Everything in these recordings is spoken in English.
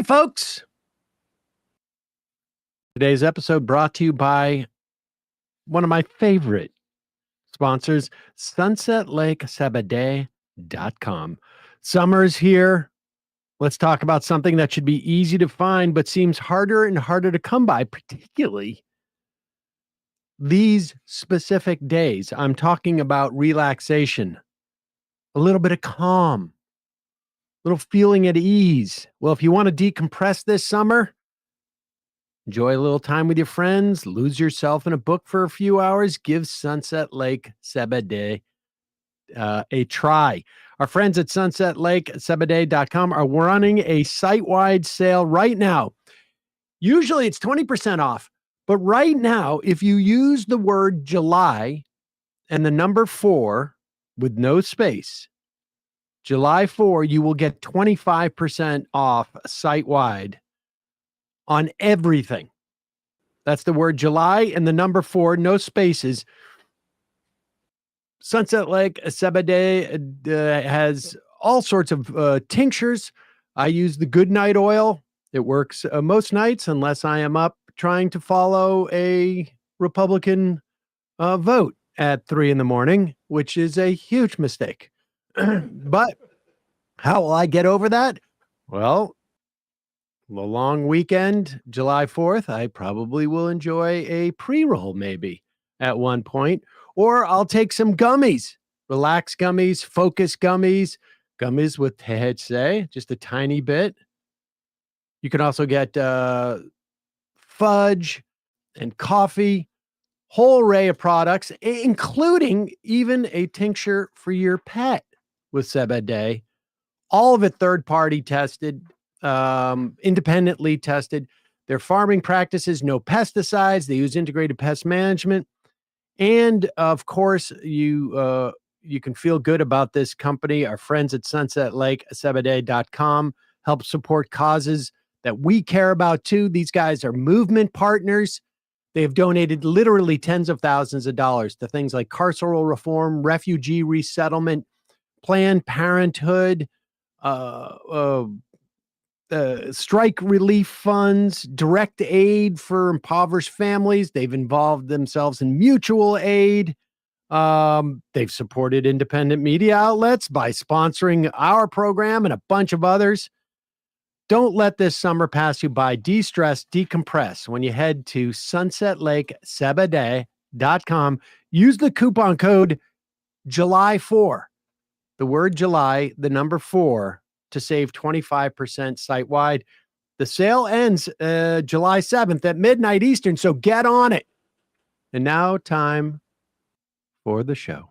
folks. Today's episode brought to you by one of my favorite sponsors, sunsetlakesabade.com. Summer's here. Let's talk about something that should be easy to find, but seems harder and harder to come by, particularly these specific days. I'm talking about relaxation, a little bit of calm, a little feeling at ease. Well, if you want to decompress this summer, enjoy a little time with your friends, lose yourself in a book for a few hours, give Sunset Lake Sabade a try. Our friends at sunsetlakesabade.com are running a site-wide sale right now. Usually it's 20% off, but right now, if you use the word July and the number 4 with no space, July 4, you will get 25% off site-wide on everything. That's the word July and the number 4, no spaces. Sunset Lake Sabade has all sorts of tinctures. I use the Goodnight oil. It works most nights unless I am up trying to follow a Republican vote at 3 a.m, which is a huge mistake. But how will I get over that? Well, the long weekend, July 4th, I probably will enjoy a pre-roll maybe at one point, or I'll take some gummies, relax gummies, focus gummies, gummies with THC, just a tiny bit. You can also get fudge and coffee, whole array of products, including even a tincture for your pet with Sabade. All of it third-party tested, independently tested. Their farming practices, no pesticides. They use integrated pest management. And, of course, you can feel good about this company. Our friends at sunsetlakesabade.com help support causes that we care about, too. These guys are movement partners. They have donated literally tens of thousands of dollars to things like carceral reform, refugee resettlement, Planned Parenthood, strike relief funds, direct aid for impoverished families. They've involved themselves in mutual aid. They've supported independent media outlets by sponsoring our program and a bunch of others. Don't let this summer pass you by. De-stress, decompress when you head to sunsetlakesabade.com. Use the coupon code July4. The word July, the number 4, to save 25% site-wide. The sale ends July 7th at midnight Eastern, so get on it. And now, time for the show.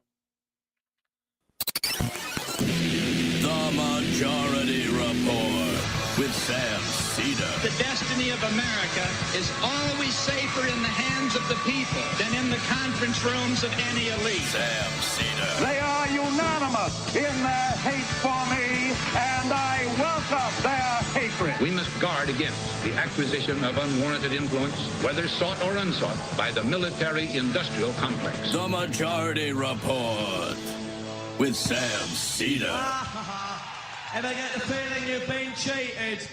The Majority Report with Sam Seder. The destiny of America is always safer in the hands of the people than in the conference rooms of any elite. Sam Seder. They are unanimous in their hate for me, and I welcome their hatred. We must guard against the acquisition of unwarranted influence, whether sought or unsought, by the military-industrial complex. The Majority Report with Sam Seder. If I get the feeling you've been cheated.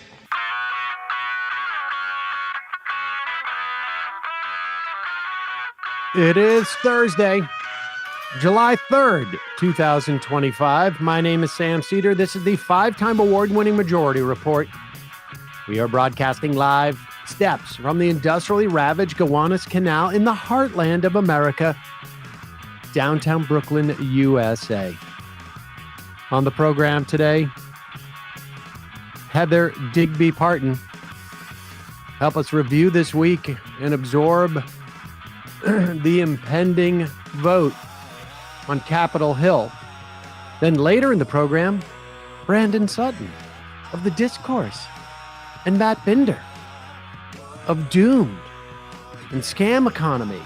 It is Thursday, July 3rd, 2025. My name is Sam Seder. This is the 5-time award-winning Majority Report. We are broadcasting live steps from the industrially ravaged Gowanus Canal in the heartland of America, downtown Brooklyn, USA. On the program today, Heather Digby Parton help us review this week and absorb the impending vote on Capitol Hill. Then later in the program, Brandon Sutton of The Discourse and Matt Binder of Doomed and Scam Economy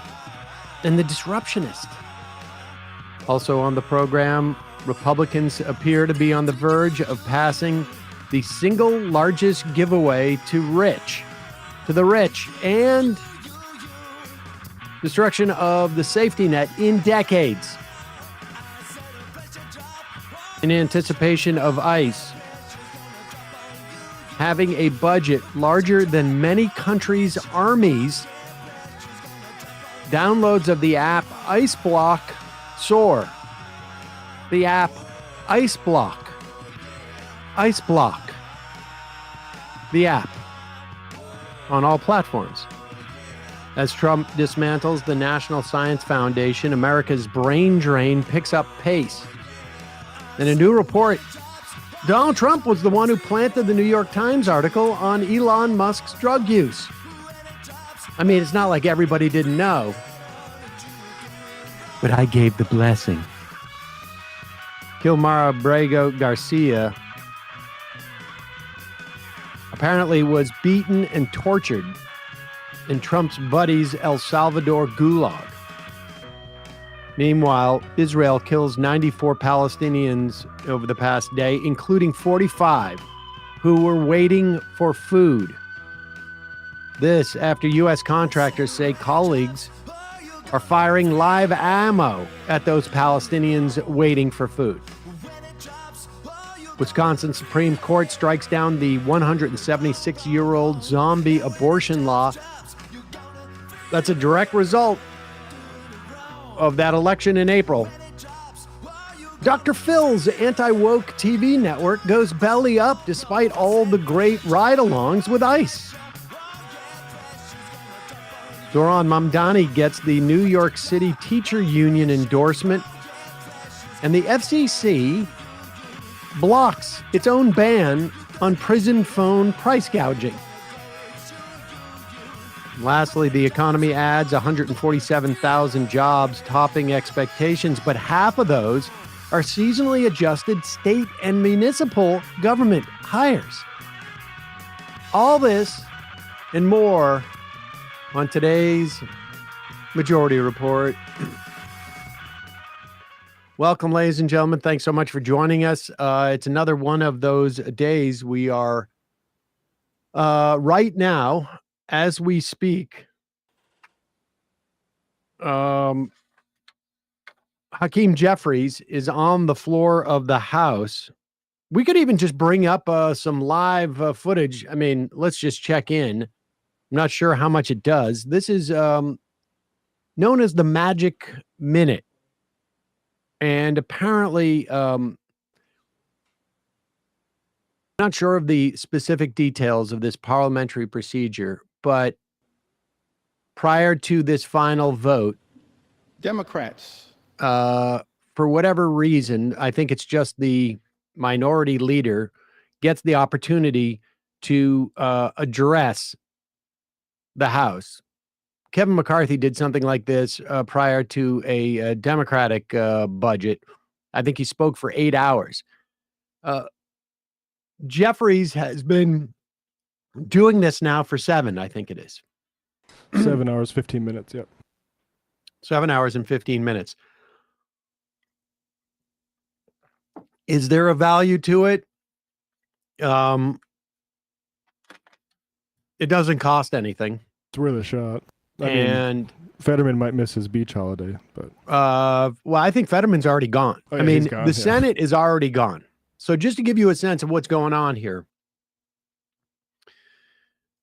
and The Disruptionist. Also on the program, Republicans appear to be on the verge of passing the single largest giveaway to the rich, and destruction of the safety net in decades. In anticipation of ICE having a budget larger than many countries' armies. Downloads of the app Ice Block soar. The app Ice Block. Ice Block. The app on all platforms. As Trump dismantles the National Science Foundation, America's brain drain picks up pace. In a new report, Donald Trump was the one who planted the New York Times article on Elon Musk's drug use. I mean, it's not like everybody didn't know. But I gave the blessing. Kilmara Brego Garcia apparently was beaten and tortured in Trump's buddy's El Salvador gulag. Meanwhile, Israel kills 94 Palestinians over the past day, including 45 who were waiting for food. This after U.S. contractors say colleagues are firing live ammo at those Palestinians waiting for food. Wisconsin Supreme Court strikes down the 176-year-old zombie abortion law. That's a direct result of that election in April. Dr. Phil's anti-woke TV network goes belly up despite all the great ride-alongs with ICE. Doron Mamdani gets the New York City Teacher Union endorsement, and the FCC blocks its own ban on prison phone price gouging. Lastly, the economy adds 147,000 jobs, topping expectations, but half of those are seasonally adjusted state and municipal government hires. All this and more on today's Majority Report. Welcome, ladies and gentlemen. Thanks so much for joining us. It's another one of those days we are right now, as we speak, Hakeem Jeffries is on the floor of the House. We could even just bring up some live footage. I mean, let's just check in. I'm not sure how much it does. This is known as the Magic Minute. And apparently, not sure of the specific details of this parliamentary procedure, but prior to this final vote, Democrats, for whatever reason, I think it's just the minority leader gets the opportunity to address the House. Kevin McCarthy did something like this prior to a Democratic budget. I think he spoke for 8 hours. Jeffries has been doing this now for 7, I think it is. 7 hours, 15 minutes, yep. 7 hours and 15 minutes. Is there a value to it? It doesn't cost anything. It's worth a shot. I mean, Fetterman might miss his beach holiday, but well, I think Fetterman's already gone. Oh, yeah, I mean, he's gone, the yeah. Senate is already gone. So just to give you a sense of what's going on here,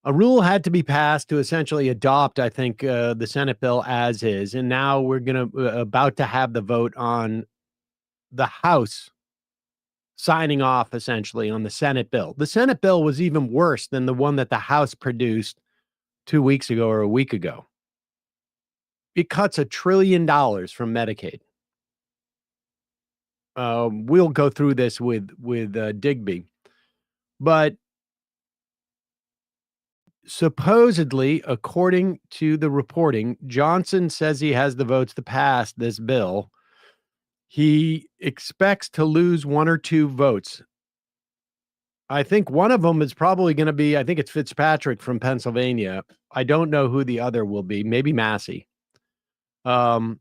a rule had to be passed to essentially adopt, I think, the Senate bill as is, and now we're about to have the vote on the House signing off essentially on the Senate bill. The Senate bill was even worse than the one that the House produced 2 weeks ago or a week ago. It cuts $1 trillion from Medicaid. We'll go through this with Digby, but supposedly, according to the reporting, Johnson says he has the votes to pass this bill. He expects to lose 1 or 2 votes. I think one of them is probably going to be, I think it's Fitzpatrick from Pennsylvania. I don't know who the other will be. Maybe Massey. All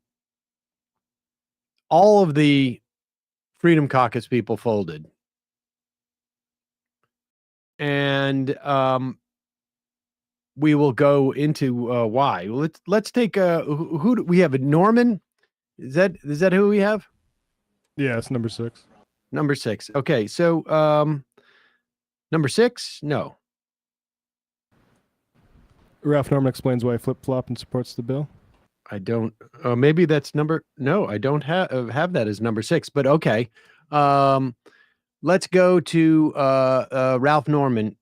of the Freedom Caucus people folded. And we will go into why. Let's take who do we have? Norman? Is that who we have? yeah, it's number 6. Number 6. Okay, so Number 6? No. Ralph Norman explains why he flip-flop and supports the bill. I don't. Maybe that's number. No, I don't have that as number 6. But okay. Let's go to Ralph Norman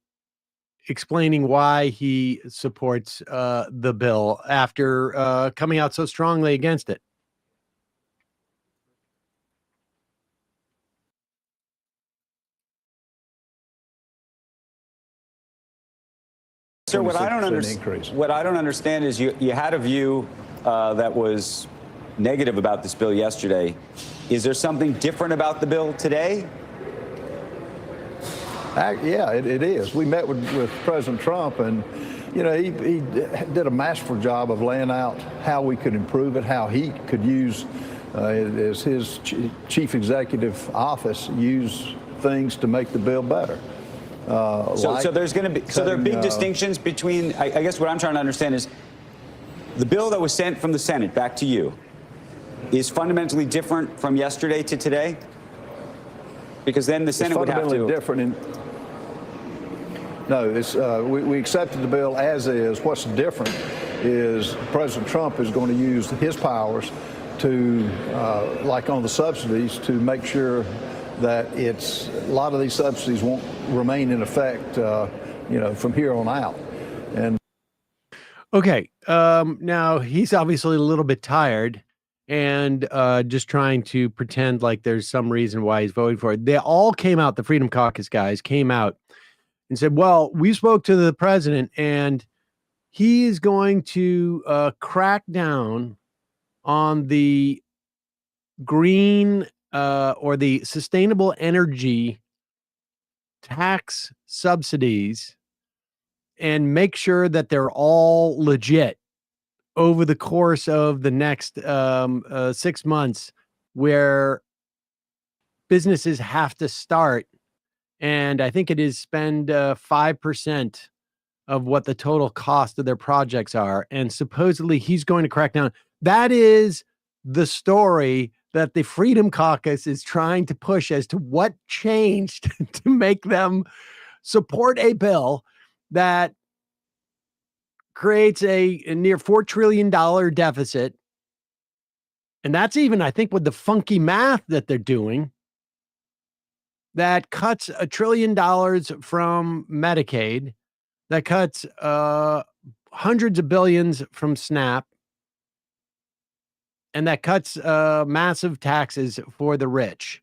explaining why he supports the bill after coming out so strongly against it. Sir, what I don't understand is you had a view that was negative about this bill yesterday. Is there something different about the bill today? Yeah, it is. We met with President Trump, and he did a masterful job of laying out how we could improve it, how he could use, as his chief executive office, use things to make the bill better. So there's going to be there are big distinctions between. I guess what I'm trying to understand is the bill that was sent from the Senate back to you is fundamentally different from yesterday to today, because then the Senate would have to. Different. No, we accepted the bill as is. What's different is President Trump is going to use his powers to, like on the subsidies, to make sure that a lot of these subsidies won't remain in effect, from here on out. And okay, now he's obviously a little bit tired and just trying to pretend like there's some reason why he's voting for it. They all came out. The Freedom Caucus guys came out and said, "Well, we spoke to the president, and he is going to crack down on the green." Or the sustainable energy tax subsidies and make sure that they're all legit over the course of the next 6 months, where businesses have to start. And I think it is spend 5% of what the total cost of their projects are. And supposedly he's going to crack down. That is the story that the Freedom Caucus is trying to push as to what changed to make them support a bill that creates a near $4 trillion deficit. And that's even, I think, with the funky math that they're doing, that cuts $1 trillion from Medicaid, that cuts hundreds of billions from SNAP, and that cuts massive taxes for the rich.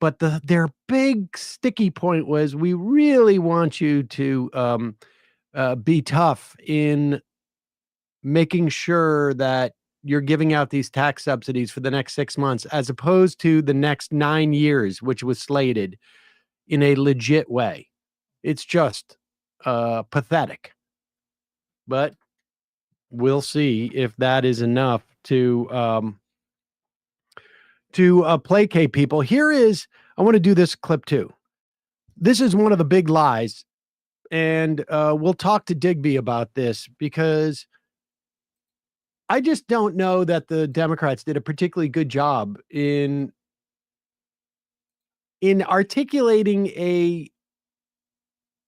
But their big sticky point was, we really want you to be tough in making sure that you're giving out these tax subsidies for the next 6 months, as opposed to the next 9 years, which was slated, in a legit way. It's just pathetic. But we'll see if that is enough to placate people. I want to do this clip too. This is one of the big lies, and we'll talk to Digby about this, because I just don't know that the Democrats did a particularly good job in articulating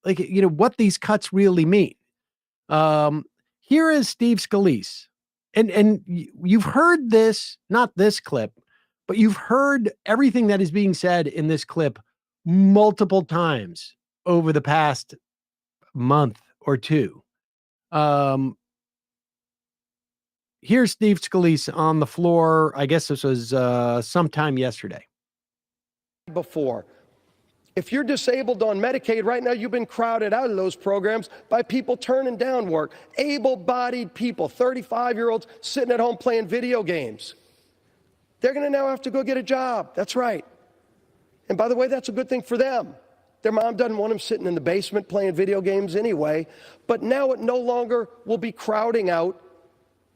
what these cuts really mean. Here is Steve Scalise. And you've heard this, not this clip, but you've heard everything that is being said in this clip multiple times over the past month or two. Here's Steve Scalise on the floor. I guess this was sometime yesterday. Before. If you're disabled on Medicaid right now, you've been crowded out of those programs by people turning down work. Able-bodied people, 35-year-olds sitting at home playing video games. They're going to now have to go get a job. That's right. And by the way, that's a good thing for them. Their mom doesn't want them sitting in the basement playing video games anyway. But now it no longer will be crowding out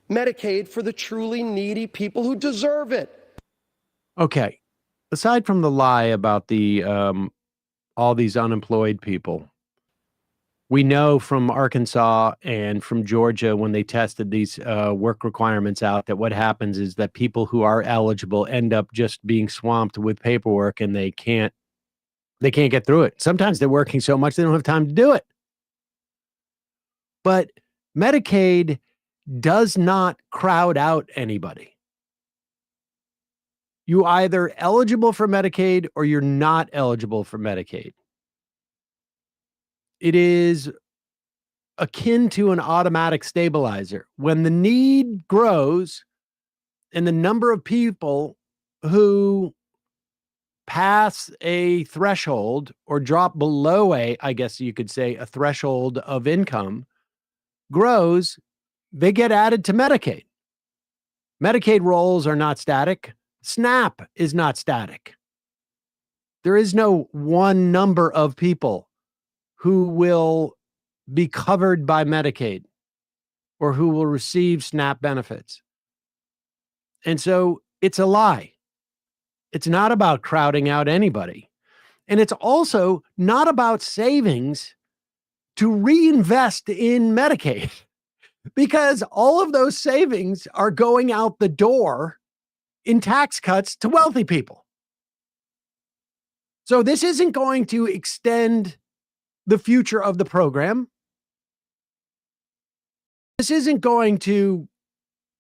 Medicaid for the truly needy people who deserve it. Okay. Aside from the lie about the all these unemployed people, we know from Arkansas and from Georgia, when they tested these work requirements out, that what happens is that people who are eligible end up just being swamped with paperwork, and they They can't get through it. Sometimes they're working so much they don't have time to do it. But Medicaid does not crowd out anybody. You either eligible for Medicaid or you're not eligible for Medicaid. It is akin to an automatic stabilizer. When the need grows and the number of people who pass a threshold or drop below I guess you could say, a threshold of income grows, they get added to Medicaid. Medicaid rolls are not static. SNAP is not static. There is no one number of people who will be covered by Medicaid or who will receive SNAP benefits. And so it's a lie. It's not about crowding out anybody. And it's also not about savings to reinvest in Medicaid, because all of those savings are going out the door in tax cuts to wealthy people. So this isn't going to extend the future of the program. This isn't going to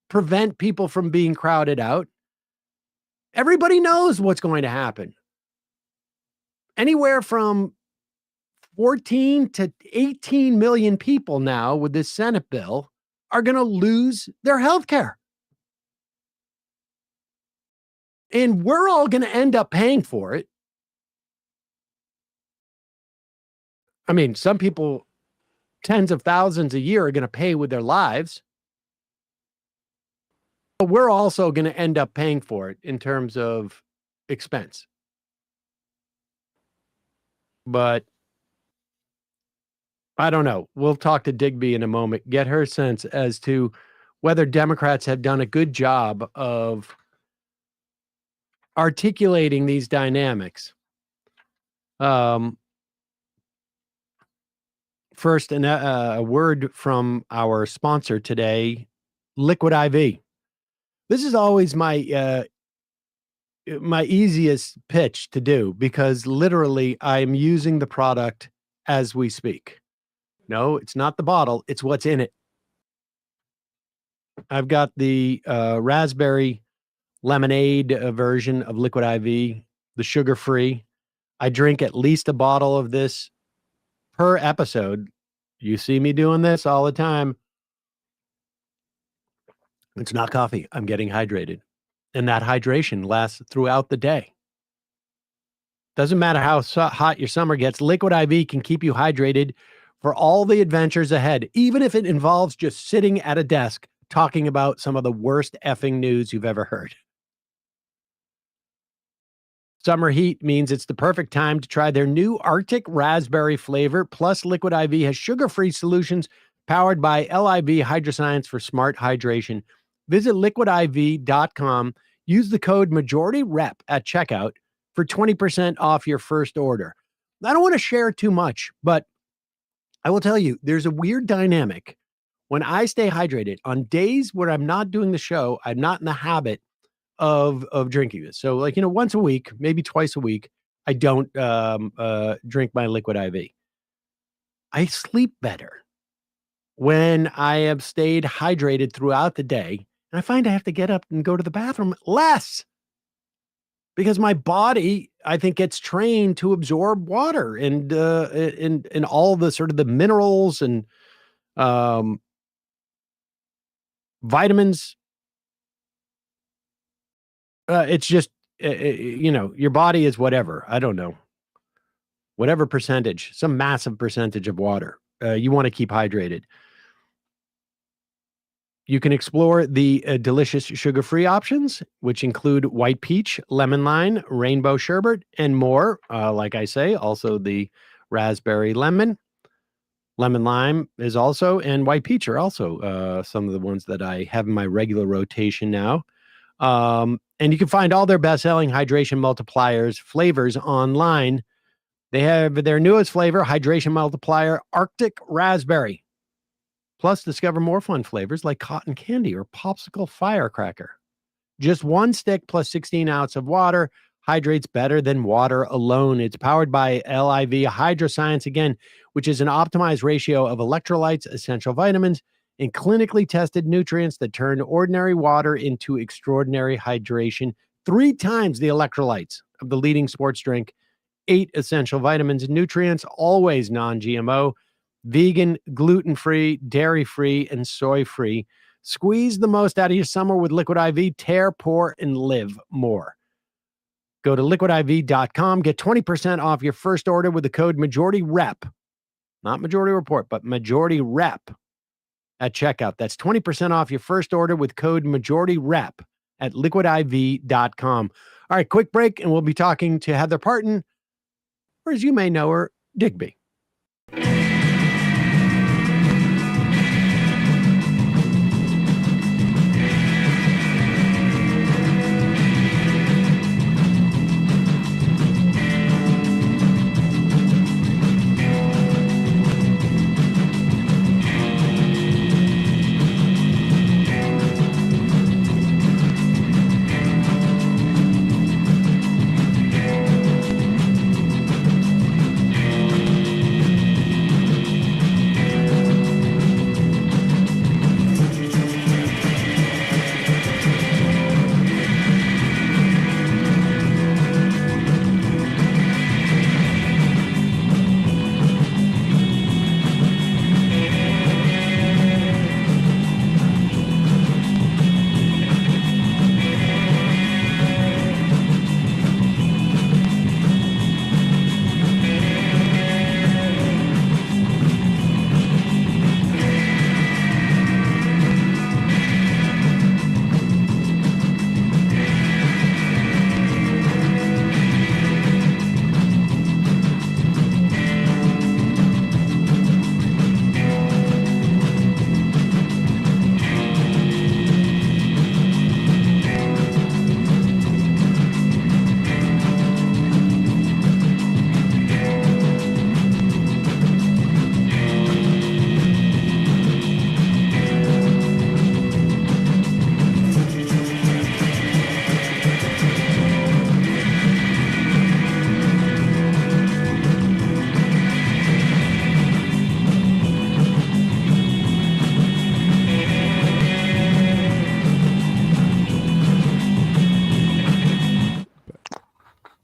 prevent people from being crowded out. Everybody knows what's going to happen. Anywhere from 14 to 18 million people now with this Senate bill are going to lose their health care. And we're all going to end up paying for it. I mean, some people, tens of thousands a year, are going to pay with their lives. But we're also going to end up paying for it in terms of expense. But I don't know. We'll talk to Digby in a moment, get her sense as to whether Democrats have done a good job of articulating these dynamics. First, a word from our sponsor today, Liquid IV. This is always my easiest pitch to do, because literally I'm using the product as we speak. No, it's not the bottle. It's what's in it. I've got the raspberry lemonade version of Liquid IV, the sugar-free. I drink at least a bottle of this per episode. You see me doing this all the time. It's not coffee. I'm getting hydrated. And that hydration lasts throughout the day. Doesn't matter how hot your summer gets, Liquid IV can keep you hydrated for all the adventures ahead, even if it involves just sitting at a desk talking about some of the worst effing news you've ever heard. Summer heat means it's the perfect time to try their new Arctic raspberry flavor. Plus, Liquid IV has sugar-free solutions powered by LIV Hydroscience for smart hydration. Visit liquidiv.com. Use the code MajorityRep at checkout for 20% off your first order. I don't want to share too much, but I will tell you, there's a weird dynamic. When I stay hydrated on days where I'm not doing the show, I'm not in the habit of drinking this. So, like, once a week, maybe twice a week, I don't drink my Liquid IV. I sleep better when I have stayed hydrated throughout the day. And I find I have to get up and go to the bathroom less, because my body, I think, gets trained to absorb water and all the sort of the minerals and vitamins. It's just, your body is whatever. I don't know. Whatever percentage, some massive percentage of water. You want to keep hydrated. You can explore the delicious sugar-free options, which include white peach, lemon lime, rainbow sherbet, and more. Like I say, also the raspberry lemon. Lemon lime is also, and white peach are also some of the ones that I have in my regular rotation now. And you can find all their best-selling hydration multipliers flavors online. They have their newest flavor, Hydration Multiplier Arctic Raspberry. Plus, discover more fun flavors like cotton candy or popsicle firecracker. Just one stick plus 16 ounces of water. hydrates better than water alone. It's powered by LIV Hydroscience, again, which is an optimized ratio of electrolytes, essential vitamins, and clinically tested nutrients that turn ordinary water into extraordinary hydration. 3 times the electrolytes of the leading sports drink, 8 essential vitamins and nutrients, always non-GMO, vegan, gluten-free, dairy-free, and soy-free. Squeeze the most out of your summer with Liquid IV. Tear, pour, and live more. Go to liquidiv.com. Get 20% off your first order with the code MajorityRep. Not Majority Report, but MajorityRep at checkout. That's 20% off your first order with code MajorityRep at liquidiv.com. All right, quick break, and we'll be talking to Heather Parton, or as you may know her, Digby.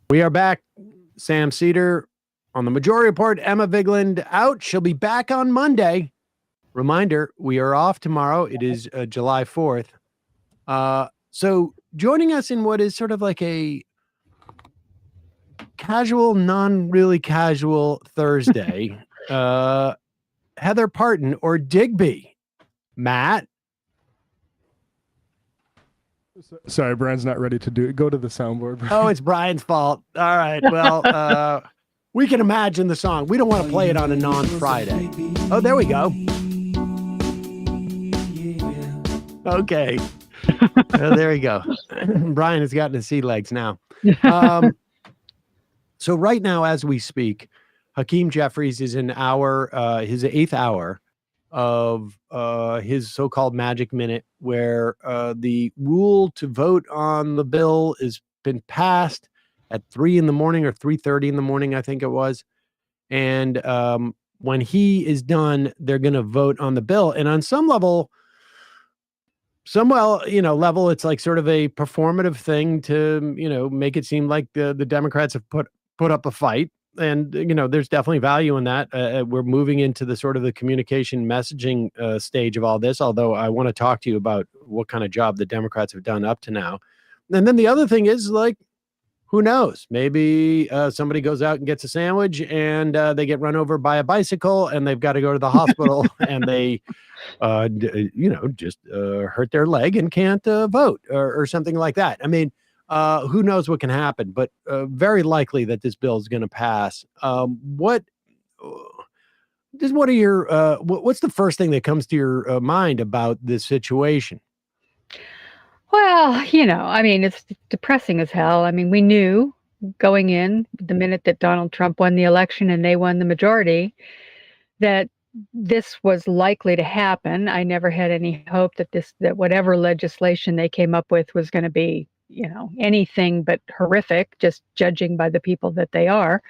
We are back. Sam Seder on the Majority Report. Emma Vigeland out. She'll be back on Monday. Reminder, we are off tomorrow. It is July 4th. So joining us in what is sort of like a casual, non-really casual Thursday, Heather Parton or Digby. Matt? Sorry, Brian's not ready to do it. Go to the soundboard, Brian. Oh, it's Brian's fault. All right. Well, we can imagine the song. We don't want to play it on a non-Friday. Oh, there we go. Okay. There we go. Brian has gotten his sea legs now. So right now, as we speak, Hakeem Jeffries is in his 8th hour of his so-called magic minute, where the rule to vote on the bill has been passed at 3 in the morning or 3:30 in the morning, I think it was. And when he is done, they're going to vote on the bill. And on some level, it's like sort of a performative thing to, make it seem like the Democrats have put up a fight. And, there's definitely value in that. We're moving into the sort of the communication messaging stage of all this, although I want to talk to you about what kind of job the Democrats have done up to now. And then the other thing is, like, who knows? Maybe somebody goes out and gets a sandwich and they get run over by a bicycle and they've got to go to the hospital and they, just hurt their leg and can't vote or something like that. I mean, who knows what can happen, but very likely that this bill is going to pass. What's the first thing that comes to your mind about this situation? Well, it's depressing as hell. I mean, we knew going in the minute that Donald Trump won the election and they won the majority that this was likely to happen. I never had any hope that whatever legislation they came up with was going to be anything but horrific, just judging by the people that they are.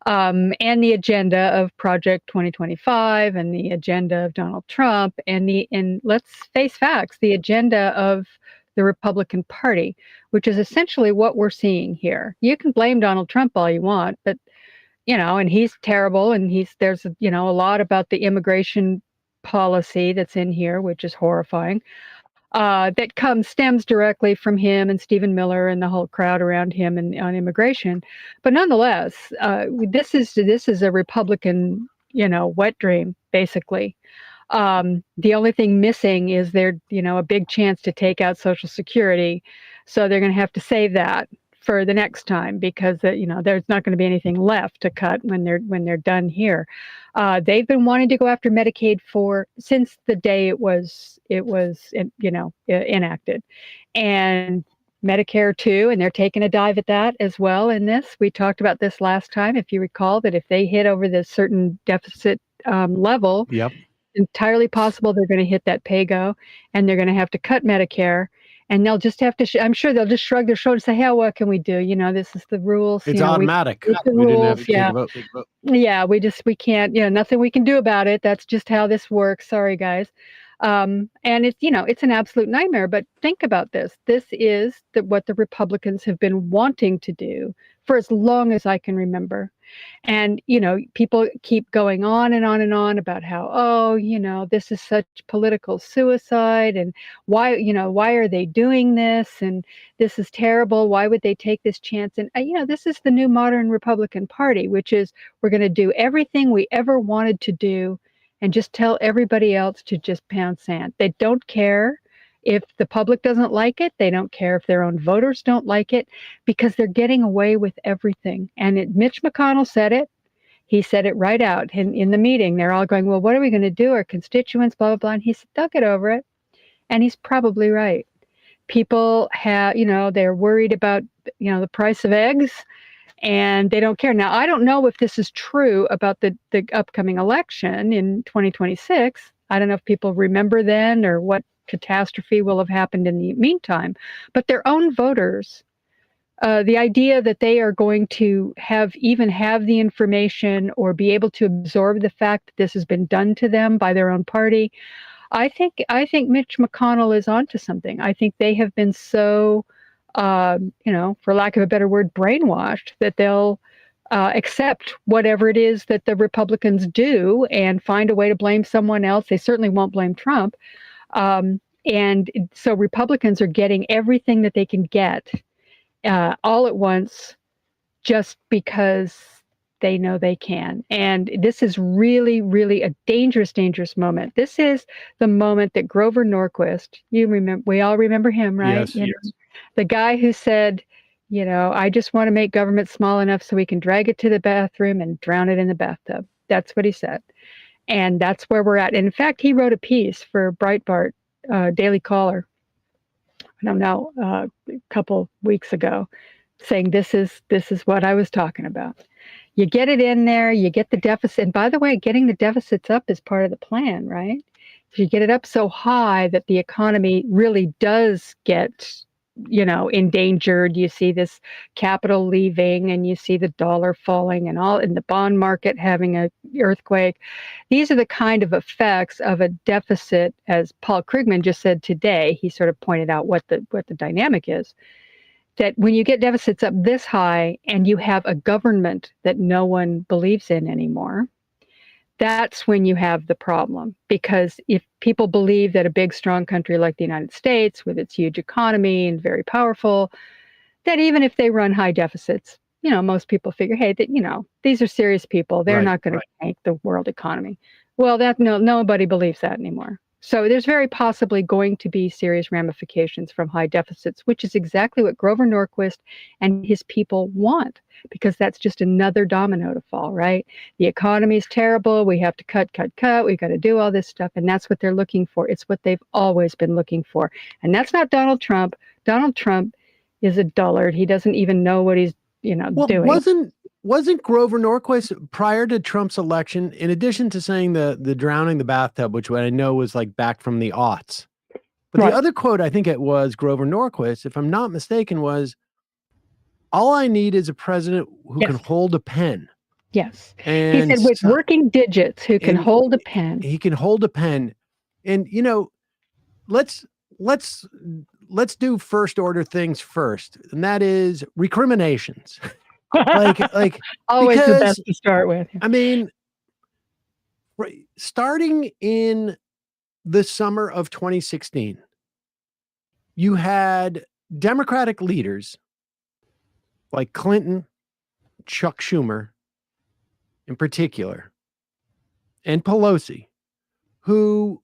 And the agenda of Project 2025 and the agenda of Donald Trump and let's face facts, the agenda of the Republican Party, which is essentially what we're seeing here. You can blame Donald Trump all you want, but and he's terrible, and there's a lot about the immigration policy that's in here, which is horrifying. That stems directly from him and Stephen Miller and the whole crowd around him and on immigration. But nonetheless, this is a Republican, wet dream, basically. The only thing missing is a big chance to take out Social Security. So they're going to have to save that for the next time because there's not going to be anything left to cut when they're done here. They've been wanting to go after Medicaid since the day it was enacted, and Medicare too, and they're taking a dive at that as well. In this, we talked about this last time, if you recall, that if they hit over this certain deficit level, yep, entirely possible they're going to hit that pay-go, and they're going to have to cut Medicare. And they'll just have to, I'm sure they'll just shrug their shoulders and say, hey, what can we do? This is the rules. It's automatic. We didn't have to take a vote. Yeah, we can't, nothing we can do about it. That's just how this works. Sorry, guys. And it's, it's an absolute nightmare. But think about this. This is what the Republicans have been wanting to do for as long as I can remember. And, people keep going on and on and on about how, this is such political suicide and why are they doing this? And this is terrible. Why would they take this chance? And, this is the new modern Republican Party, which is we're going to do everything we ever wanted to do and just tell everybody else to just pound sand. They don't care if the public doesn't like it. They don't care if their own voters don't like it because they're getting away with everything. And Mitch McConnell said it. He said it right out in the meeting. They're all going, well, what are we going to do? Our constituents, blah, blah, blah. And he said, they'll get over it. And he's probably right. People have, they're worried about, the price of eggs and they don't care. Now, I don't know if this is true about the upcoming election in 2026. I don't know if people remember then or what catastrophe will have happened in the meantime, but their own voters, the idea that they are going to have the information or be able to absorb the fact that this has been done to them by their own party, I think Mitch McConnell is onto something. I think they have been so, for lack of a better word, brainwashed that they'll accept whatever it is that the Republicans do and find a way to blame someone else. They certainly won't blame Trump. And so Republicans are getting everything that they can get all at once just because they know they can. And this is really, really a dangerous, dangerous moment. This is the moment that Grover Norquist, we all remember him, right? Yes. The guy who said, I just want to make government small enough so we can drag it to the bathroom and drown it in the bathtub. That's what he said. And that's where we're at. And in fact, he wrote a piece for Breitbart Daily Caller, I don't know, a couple weeks ago, saying this is what I was talking about. You get it in there, you get the deficit. And by the way, getting the deficits up is part of the plan, right? So you get it up so high that the economy really does get endangered. You see this capital leaving and you see the dollar falling and the bond market having an earthquake. These are the kind of effects of a deficit, as Paul Krugman just said today. He sort of pointed out what the dynamic is, that when you get deficits up this high and you have a government that no one believes in anymore, that's when you have the problem. Because if people believe that a big, strong country like the United States, with its huge economy and very powerful, that even if they run high deficits, most people figure, hey, that, these are serious people. They're not going to tank the world economy. Well, nobody believes that anymore. So there's very possibly going to be serious ramifications from high deficits, which is exactly what Grover Norquist and his people want, because that's just another domino to fall, right? The economy is terrible. We have to cut. We've got to do all this stuff. And that's what they're looking for. It's what they've always been looking for. And that's not Donald Trump. Donald Trump is a dullard. He doesn't even know what he's, doing. Wasn't Grover Norquist, prior to Trump's election, in addition to saying the drowning the bathtub, which I know was like back from the aughts, But the other quote, I think it was Grover Norquist, if I'm not mistaken, was, all I need is a president who can hold a pen. Yes. And he said with working digits who can hold a pen. He can hold a pen. And, let's do first order things first. And that is recriminations. like always the best to start with. I mean, starting in the summer of 2016, you had Democratic leaders like Clinton, Chuck Schumer in particular, and Pelosi, who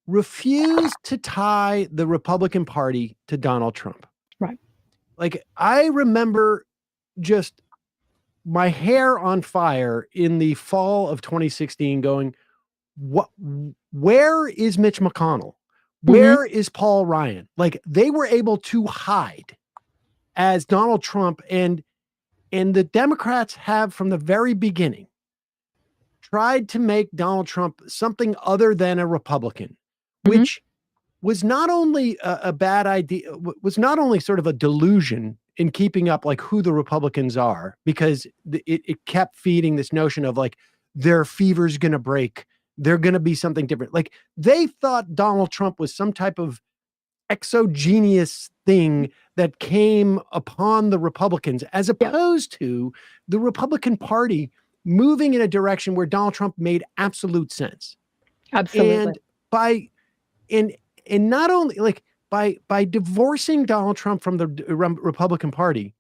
refused to tie the Republican Party to Donald Trump. Right. Like, I remember just my hair on fire in the fall of 2016 going, where is Mitch McConnell? Where is Paul Ryan? Like, they were able to hide as Donald Trump, and the Democrats have from the very beginning tried to make Donald Trump something other than a Republican, which was not only a bad idea, was not only sort of a delusion in keeping up like who the Republicans are, because it kept feeding this notion of like their fever's going to break. They're going to be something different. Like, they thought Donald Trump was some type of exogenous thing that came upon the Republicans, as opposed to the Republican Party moving in a direction where Donald Trump made absolute sense. Absolutely. And not only like by divorcing Donald Trump from the Republican Party,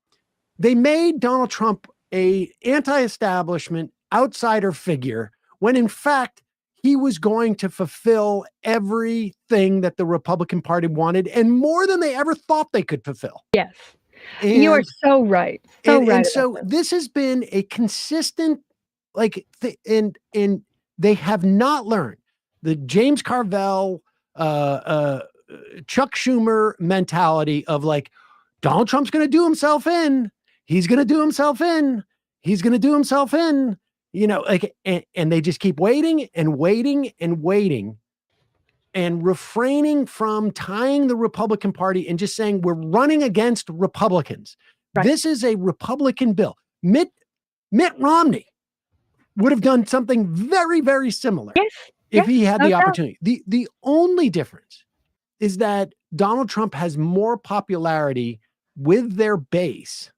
they made Donald Trump a anti-establishment outsider figure, when in fact he was going to fulfill everything that the Republican Party wanted, and more than they ever thought they could fulfill. Yes. You are so right. And so this has been a consistent, like, and they have not learned the James Carville, Chuck Schumer mentality of like, Donald Trump's going to do himself in. He's going to do himself in. He's going to do himself in. Like, and they just keep waiting and waiting and waiting, and refraining from tying the Republican Party and just saying, we're running against Republicans. Right. This is a Republican bill. Mitt Romney would have done something very, very similar if he had the opportunity. The only difference is that Donald Trump has more popularity with their base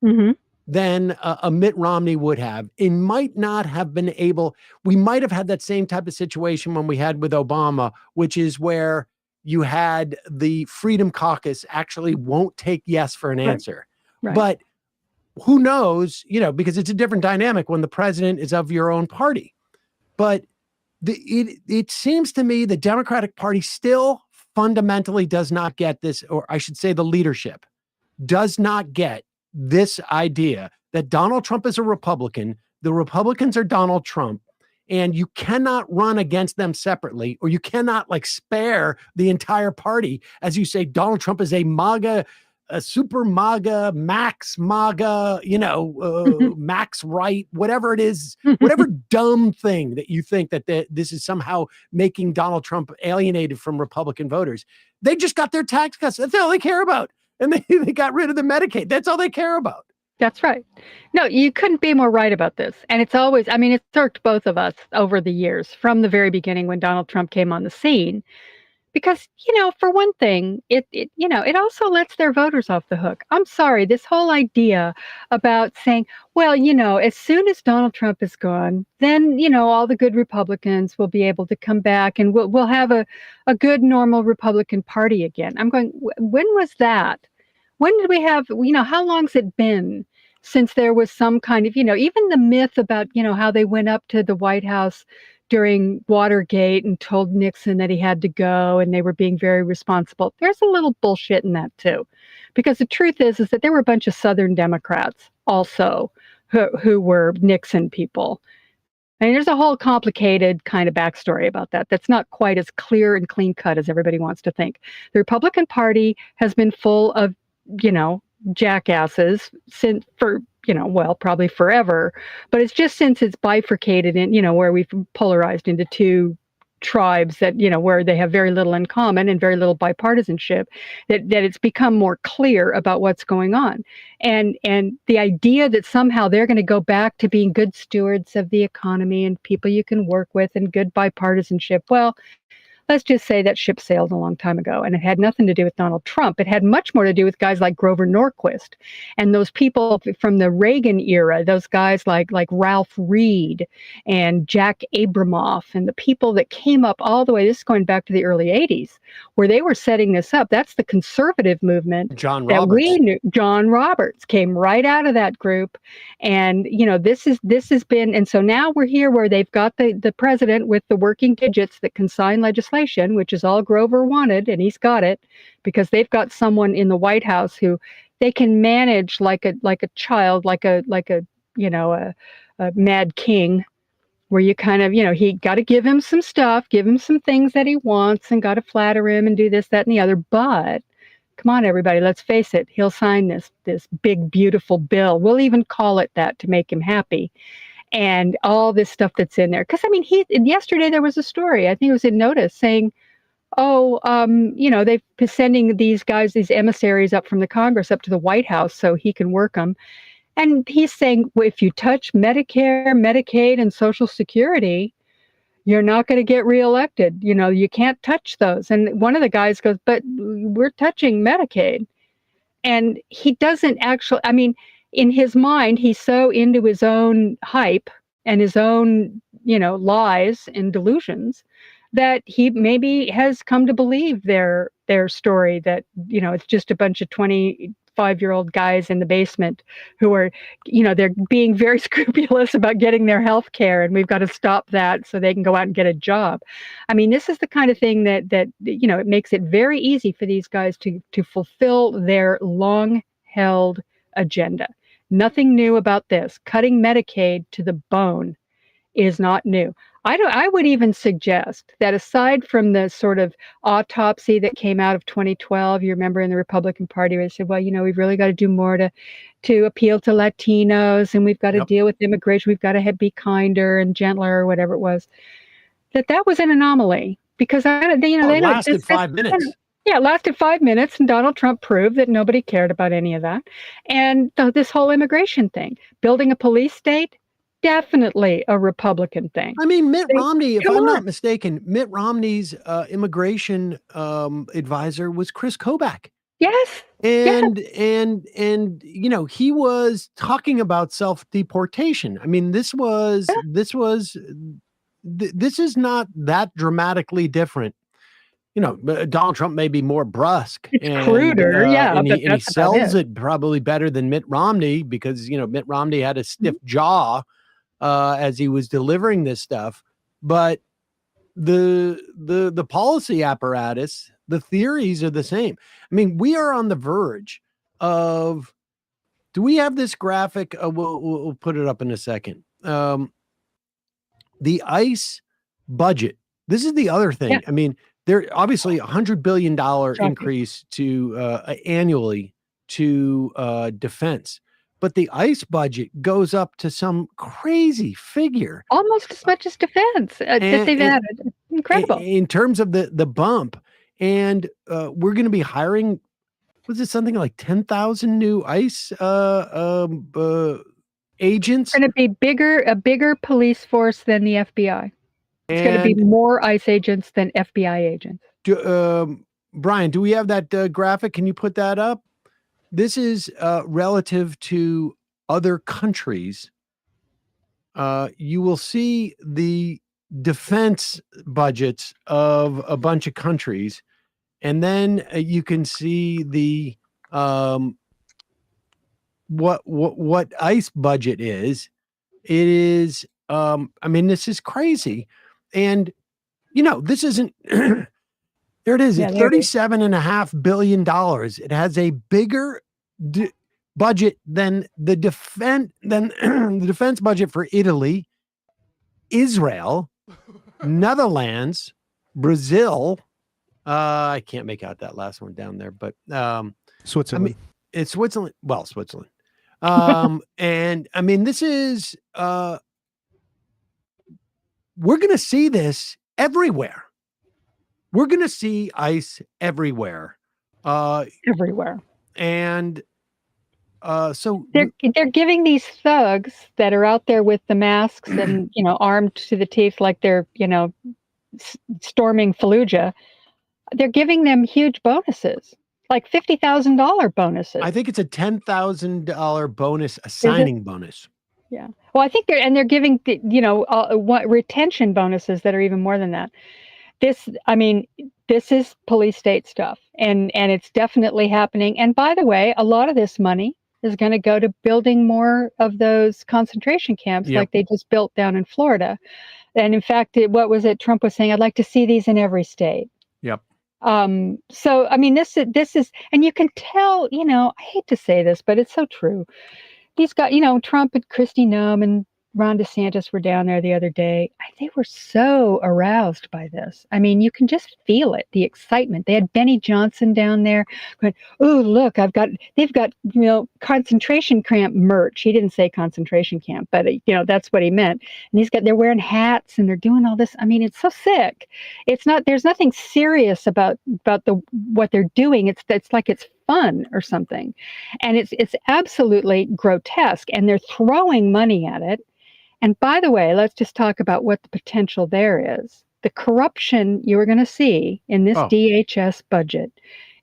than a Mitt Romney would have, and might not have been able. We might have had that same type of situation when we had with Obama, which is where you had the Freedom Caucus actually won't take yes for an answer. Right. But who knows, because it's a different dynamic when the president is of your own party. But it seems to me the Democratic Party still fundamentally does not get this, or I should say the leadership does not get this idea that Donald Trump is a Republican, the Republicans are Donald Trump, and you cannot run against them separately, or you cannot like spare the entire party. As you say, Donald Trump is a MAGA, a super MAGA, max MAGA, max right, whatever it is, whatever dumb thing that you think that this is somehow making Donald Trump alienated from Republican voters. They just got their tax cuts. That's all they care about. And they got rid of the Medicaid. That's all they care about. That's right. No, you couldn't be more right about this. And it's always, it's irked both of us over the years from the very beginning when Donald Trump came on the scene. Because, for one thing, it also lets their voters off the hook. I'm sorry, this whole idea about saying, well, as soon as Donald Trump is gone, then, all the good Republicans will be able to come back and we'll have a good, normal Republican Party again. I'm going, when was that? When did we have, how long's it been since there was some kind of, even the myth about, how they went up to the White House during Watergate and told Nixon that he had to go and they were being very responsible. There's a little bullshit in that too. Because the truth is that there were a bunch of Southern Democrats also who were Nixon people. There's a whole complicated kind of backstory about that. That's not quite as clear and clean cut as everybody wants to think. The Republican Party has been full of, jackasses since probably forever, but it's just since it's bifurcated in, where we've polarized into two tribes that, where they have very little in common and very little bipartisanship, that it's become more clear about what's going on. And the idea that somehow they're going to go back to being good stewards of the economy and people you can work with and good bipartisanship, well, let's just say that ship sailed a long time ago, and it had nothing to do with Donald Trump. It had much more to do with guys like Grover Norquist and those people from the Reagan era, those guys like Ralph Reed and Jack Abramoff and the people that came up all the way, this is going back to the early 80s, where they were setting this up. That's the conservative movement. John that Roberts. we knew. John Roberts came right out of that group. And, this has been, and so now we're here where they've got the president with the working digits that can sign legislation, which is all Grover wanted, and he's got it because they've got someone in the White House who they can manage like a child, like a mad king, where you kind of, he got to give him some stuff, give him some things that he wants, and got to flatter him and do this, that, and the other. But come on, everybody, let's face it, he'll sign this big, beautiful bill. We'll even call it that to make him happy. And all this stuff that's in there. Because, yesterday there was a story, I think it was in Notice, saying, they've been sending these guys, these emissaries up from the Congress up to the White House so he can work them. And he's saying, well, if you touch Medicare, Medicaid, and Social Security, you're not going to get reelected. You can't touch those. And one of the guys goes, but we're touching Medicaid. And he doesn't actually, in his mind, he's so into his own hype and his own, lies and delusions that he maybe has come to believe their story that, it's just a bunch of 25-year-old guys in the basement who are, they're being very scrupulous about getting their health care, and we've got to stop that so they can go out and get a job. This is the kind of thing that it makes it very easy for these guys to fulfill their long-held agenda. Nothing new about this. Cutting Medicaid to the bone is not new. I would even suggest that aside from the sort of autopsy that came out of 2012, you remember in the Republican Party where they said, well, we've really got to do more to appeal to Latinos, and we've got to deal with immigration. We've got to be kinder and gentler, or whatever it was. That was an anomaly because it lasted 5 minutes. Yeah, it lasted 5 minutes, and Donald Trump proved that nobody cared about any of that. And this whole immigration thing, building a police state, definitely a Republican thing. Mitt Romney, if I'm not mistaken, Mitt Romney's immigration advisor was Chris Kobach. Yes. And he was talking about self-deportation. This is not that dramatically different. Donald Trump may be more brusque and cruder, and he sells it probably better than Mitt Romney because Mitt Romney had a stiff jaw as he was delivering this stuff, but the policy apparatus, the theories are the same. We are on the verge of. Do we have this graphic? We'll put it up in a second. The ICE budget. This is the other thing. Yeah. There obviously $100 billion increase to annually to defense, but the ICE budget goes up to some crazy figure, almost as much as defense that they've added. Incredible in terms of the bump, and we're going to be hiring. Was it something like 10,000 new ICE agents? It's going to be a bigger police force than the FBI. It's going to be more ICE agents than FBI agents. Brian, do we have that graphic? Can you put that up? This is relative to other countries. You will see the defense budgets of a bunch of countries, and then you can see the what ICE budget is. It is. This is crazy. And, this isn't, there it is. It's $37.5 billion. It has a bigger budget than the defense budget for Italy, Israel, Netherlands, Brazil. I can't make out that last one down there, but Switzerland. It's Switzerland. Well, Switzerland. And this is we're going to see this everywhere. We're going to see ICE everywhere. Everywhere. And so they're giving these thugs that are out there with the masks and, armed to the teeth like they're, storming Fallujah. They're giving them huge bonuses, like $50,000 bonuses. I think it's a $10,000 bonus, a signing bonus. Yeah. Well, I think they're giving, retention bonuses that are even more than that. This is police state stuff, and it's definitely happening. And by the way, a lot of this money is going to go to building more of those concentration camps like they just built down in Florida. And in fact, what was it Trump was saying? I'd like to see these in every state. Yep. So, this is, and you can tell, I hate to say this, but it's so true. He's got, Trump and Kristi Noem and Ron DeSantis were down there the other day. They were so aroused by this. I mean, you can just feel it, the excitement. They had Benny Johnson down there going, oh, look, they've got, concentration camp merch. He didn't say concentration camp, but that's what he meant. And they're wearing hats and they're doing all this. I mean, it's so sick. There's nothing serious about what they're doing. It's like it's fun or something. And it's absolutely grotesque, and they're throwing money at it. And by the way, let's just talk about what the potential there is. The corruption you are going to see in this DHS budget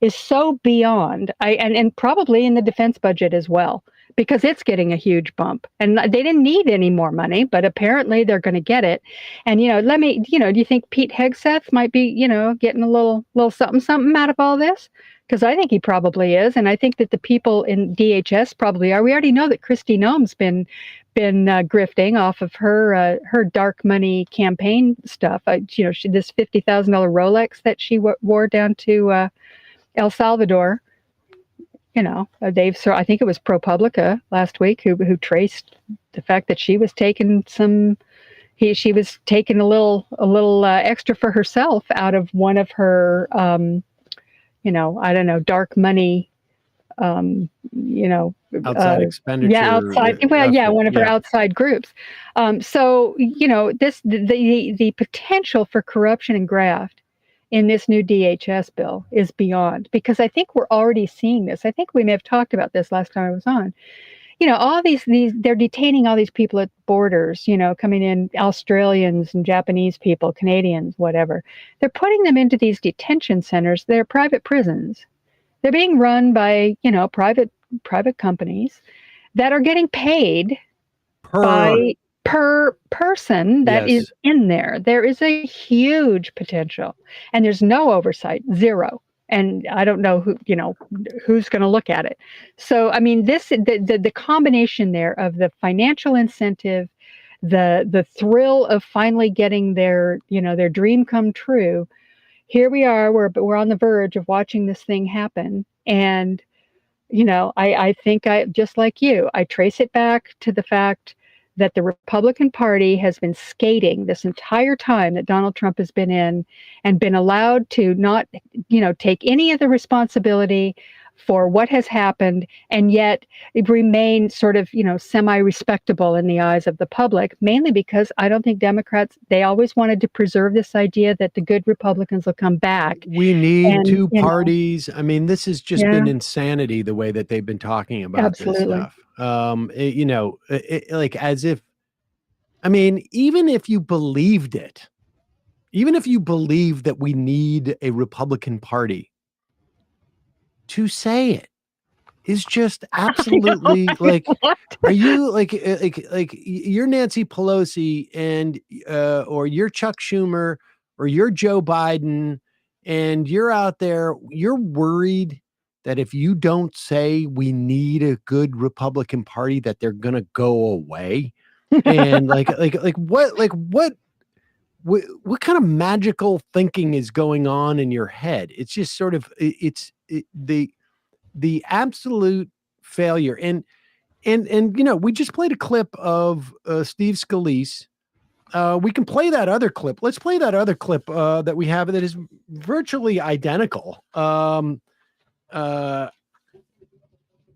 is so beyond, and probably in the defense budget as well, because it's getting a huge bump. And they didn't need any more money, but apparently they're going to get it. And, do you think Pete Hegseth might be, getting a little something out of all this? Because I think he probably is. And I think that the people in DHS probably are. We already know that Kristi Noem's been grifting off of her dark money campaign stuff. This $50,000 Rolex that she wore down to El Salvador. I think it was ProPublica last week who traced the fact that she was taking she was taking a little extra for herself out of one of her I don't know, dark money outside expenditure. Yeah, outside. Well, yeah, one of her outside groups. So the potential for corruption and graft in this new DHS bill is beyond, because I think we're already seeing this. I think we may have talked about this last time I was on. All these they're detaining all these people at borders, coming in, Australians and Japanese people, Canadians, whatever. They're putting them into these detention centers. They're private prisons. They're being run by, private companies that are getting paid per person that is in there. There is a huge potential, and there's no oversight, zero. And I don't know who's going to look at it. So, I mean, the combination there of the financial incentive, the thrill of finally getting their dream come true. Here we are, we're on the verge of watching this thing happen. And, I think just like you, I trace it back to the fact that the Republican Party has been skating this entire time that Donald Trump has been in, and been allowed to not, take any of the responsibility for what has happened, and yet it remained sort of, semi-respectable in the eyes of the public, mainly because I don't think Democrats, they always wanted to preserve this idea that the good Republicans will come back. We need two parties. I mean, this has just been insanity, the way that they've been talking about this stuff. Like as if, I mean, even if you believed it, even if you believe that we need a Republican Party, to say it is just absolutely like, are you like you're Nancy Pelosi and or you're Chuck Schumer or you're Joe Biden, and you're out there, you're worried that if you don't say we need a good Republican Party, that they're going to go away. And what kind of magical thinking is going on in your head? It's just sort of, the absolute failure. And we just played a clip of Steve Scalise. We can play that other clip. Let's play that other clip that we have that is virtually identical.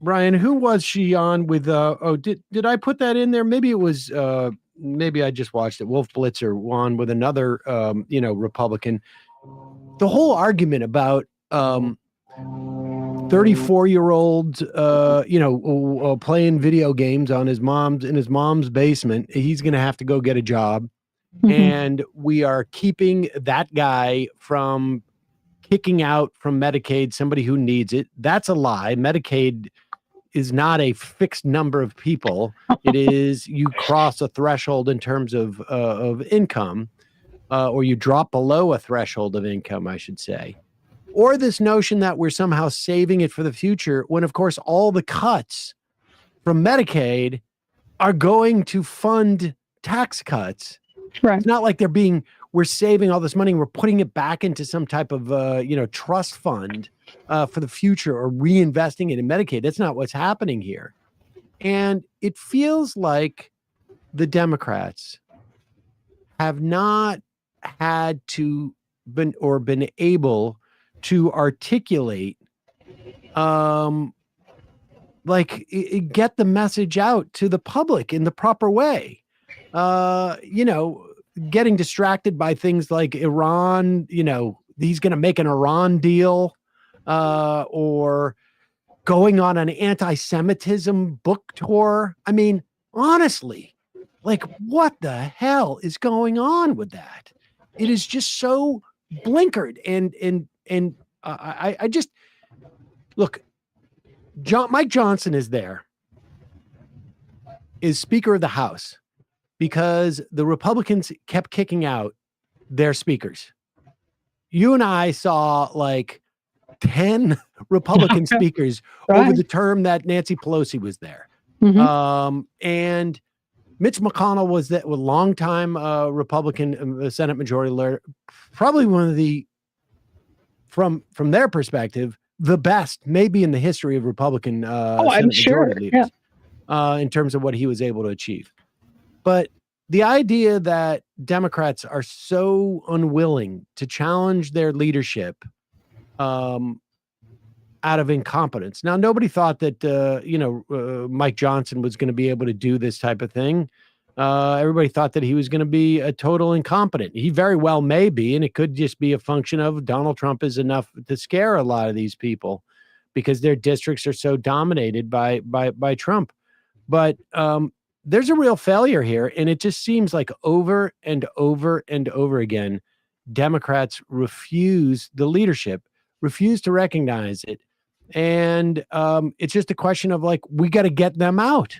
Brian, who was she on with? Did I put that in there? Maybe it was maybe I just watched it. Wolf Blitzer won with another, Republican. The whole argument about 34-year-old, playing video games in his mom's basement. He's going to have to go get a job. And we are keeping that guy from kicking out from Medicaid somebody who needs it. That's a lie. Medicaid is not a fixed number of people. It is you cross a threshold in terms of income, or you drop below a threshold of income, I should say. Or this notion that we're somehow saving it for the future, when of course all the cuts from Medicaid are going to fund tax cuts. Right. It's not like we're saving all this money and we're putting it back into some type of trust fund for the future, or reinvesting it in Medicaid. That's not what's happening here. And it feels like the Democrats have not had to been able to articulate get the message out to the public in the proper way. Getting distracted by things like Iran, he's going to make an Iran deal, or going on an anti-Semitism book tour. I mean, honestly, what the hell is going on with that? It is just so blinkered. And I just look, Mike Johnson is Speaker of the House because the Republicans kept kicking out their speakers. You and I saw 10 Republican speakers over the term that Nancy Pelosi was there. And Mitch McConnell was a longtime Republican Senate Majority Leader, probably one of the, from their perspective, the best maybe in the history of Republican Senate Majority Leaders, in terms of what he was able to achieve. But the idea that Democrats are so unwilling to challenge their leadership out of incompetence. Now, nobody thought that, Mike Johnson was going to be able to do this type of thing. Everybody thought that he was going to be a total incompetent. He very well may be, and it could just be a function of Donald Trump is enough to scare a lot of these people because their districts are so dominated by Trump. But there's a real failure here, and it just seems like over and over and over again, Democrats refuse to recognize it. And it's just a question of we got to get them out.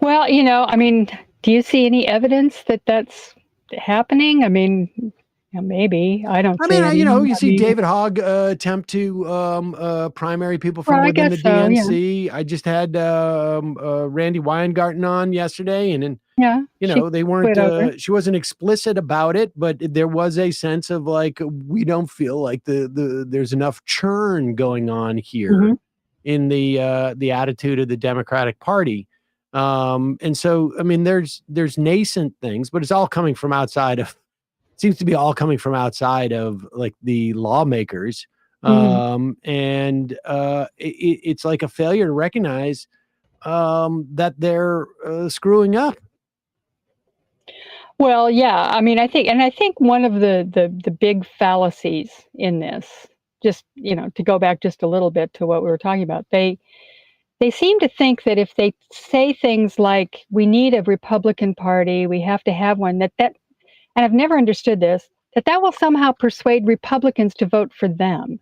Well, do you see any evidence that that's happening? I mean, maybe. I don't see any. You see David Hogg attempt to primary people from within the DNC. Yeah. I just had Randy Weingarten on yesterday, and they weren't. She wasn't explicit about it, but there was a sense of we don't feel like there's enough churn going on here in the attitude of the Democratic Party. And so, there's nascent things, but it's all coming from outside of. Seems to be all coming from outside of the lawmakers. It's like a failure to recognize that they're screwing up. Well, yeah. I think one of the big fallacies in this, just, to go back just a little bit to what we were talking about, they seem to think that if they say things like, we need a Republican Party, we have to have one, that and I've never understood this, that will somehow persuade Republicans to vote for them.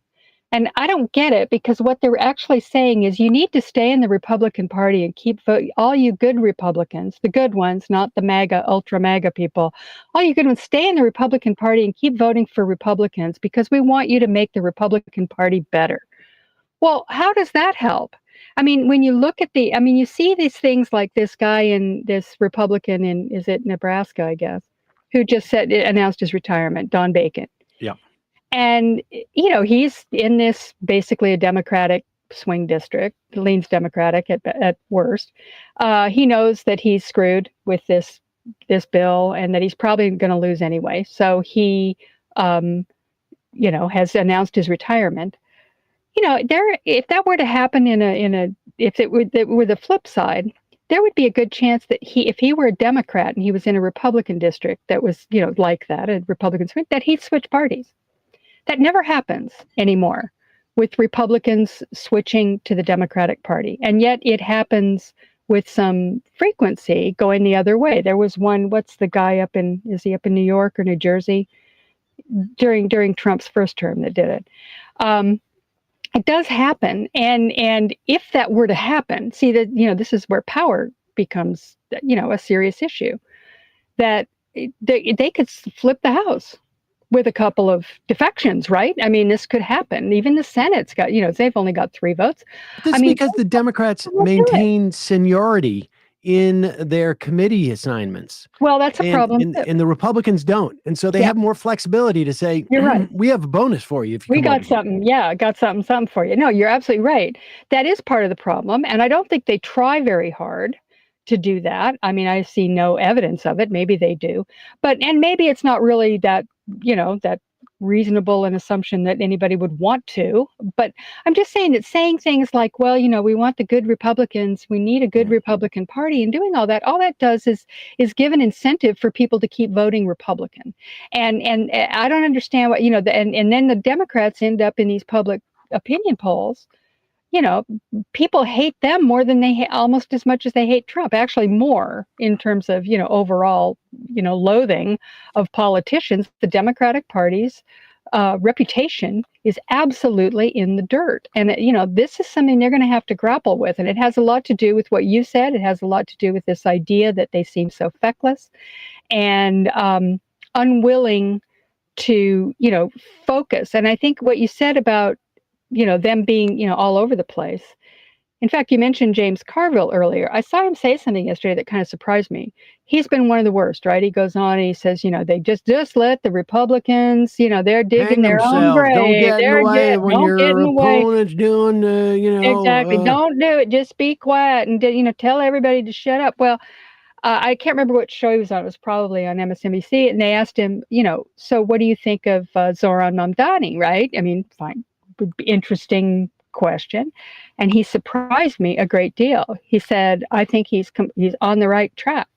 And I don't get it, because what they're actually saying is you need to stay in the Republican Party and keep voting. All you good Republicans, the good ones, not the MAGA, ultra MAGA people, all you good ones, stay in the Republican Party and keep voting for Republicans because we want you to make the Republican Party better. Well, how does that help? When you look at you see these things like this guy this Republican is it Nebraska, I guess, who just announced his retirement, Don Bacon. Yeah. And, he's in this basically a Democratic swing district, leans Democratic at worst. He knows that he's screwed with this bill and that he's probably going to lose anyway. So he, has announced his retirement. If that were to happen if it were the flip side, there would be a good chance that if he were a Democrat and he was in a Republican district that was, like that, a Republican swing, that he'd switch parties. That never happens anymore with Republicans switching to the Democratic Party. And yet it happens with some frequency going the other way. There was one, what's the guy is he up in New York or New Jersey? During Trump's first term that did it. It does happen, and if that were to happen, see that this is where power becomes a serious issue. That they could flip the House with a couple of defections, right? I mean, this could happen. Even the Senate's got they've only got 3 votes. This is because the Democrats maintain seniority in their committee assignments. Well, that's a problem. And the Republicans don't. And so they have more flexibility to say, you're right. We have a bonus for you. If you we got something. Yeah, got something for you. No, you're absolutely right. That is part of the problem. And I don't think they try very hard to do that. I mean, I see no evidence of it. Maybe they do. And maybe it's not really that, that reasonable an assumption that anybody would want to. But I'm just saying that saying things like, well, we want the good Republicans, we need a good Republican Party, and doing all that does is give an incentive for people to keep voting Republican. And I don't understand what, and then the Democrats end up in these public opinion polls. People hate them more than almost as much as they hate Trump, actually more in terms of, overall, loathing of politicians. The Democratic Party's reputation is absolutely in the dirt. And, this is something they're going to have to grapple with. And it has a lot to do with what you said. It has a lot to do with this idea that they seem so feckless and unwilling to, focus. And I think what you said about them being, all over the place. In fact, you mentioned James Carville earlier. I saw him say something yesterday that kind of surprised me. He's been one of the worst, right? He goes on and he says, they just let the Republicans, they're digging their own grave. Don't get in the way when your opponent's doing, Exactly. Don't do it. Just be quiet and, tell everybody to shut up. Well, I can't remember what show he was on. It was probably on MSNBC. And they asked him, so what do you think of Zoran Mamdani, right? I mean, fine. Would be interesting question, and he surprised me a great deal. He said, "I think he's on the right track."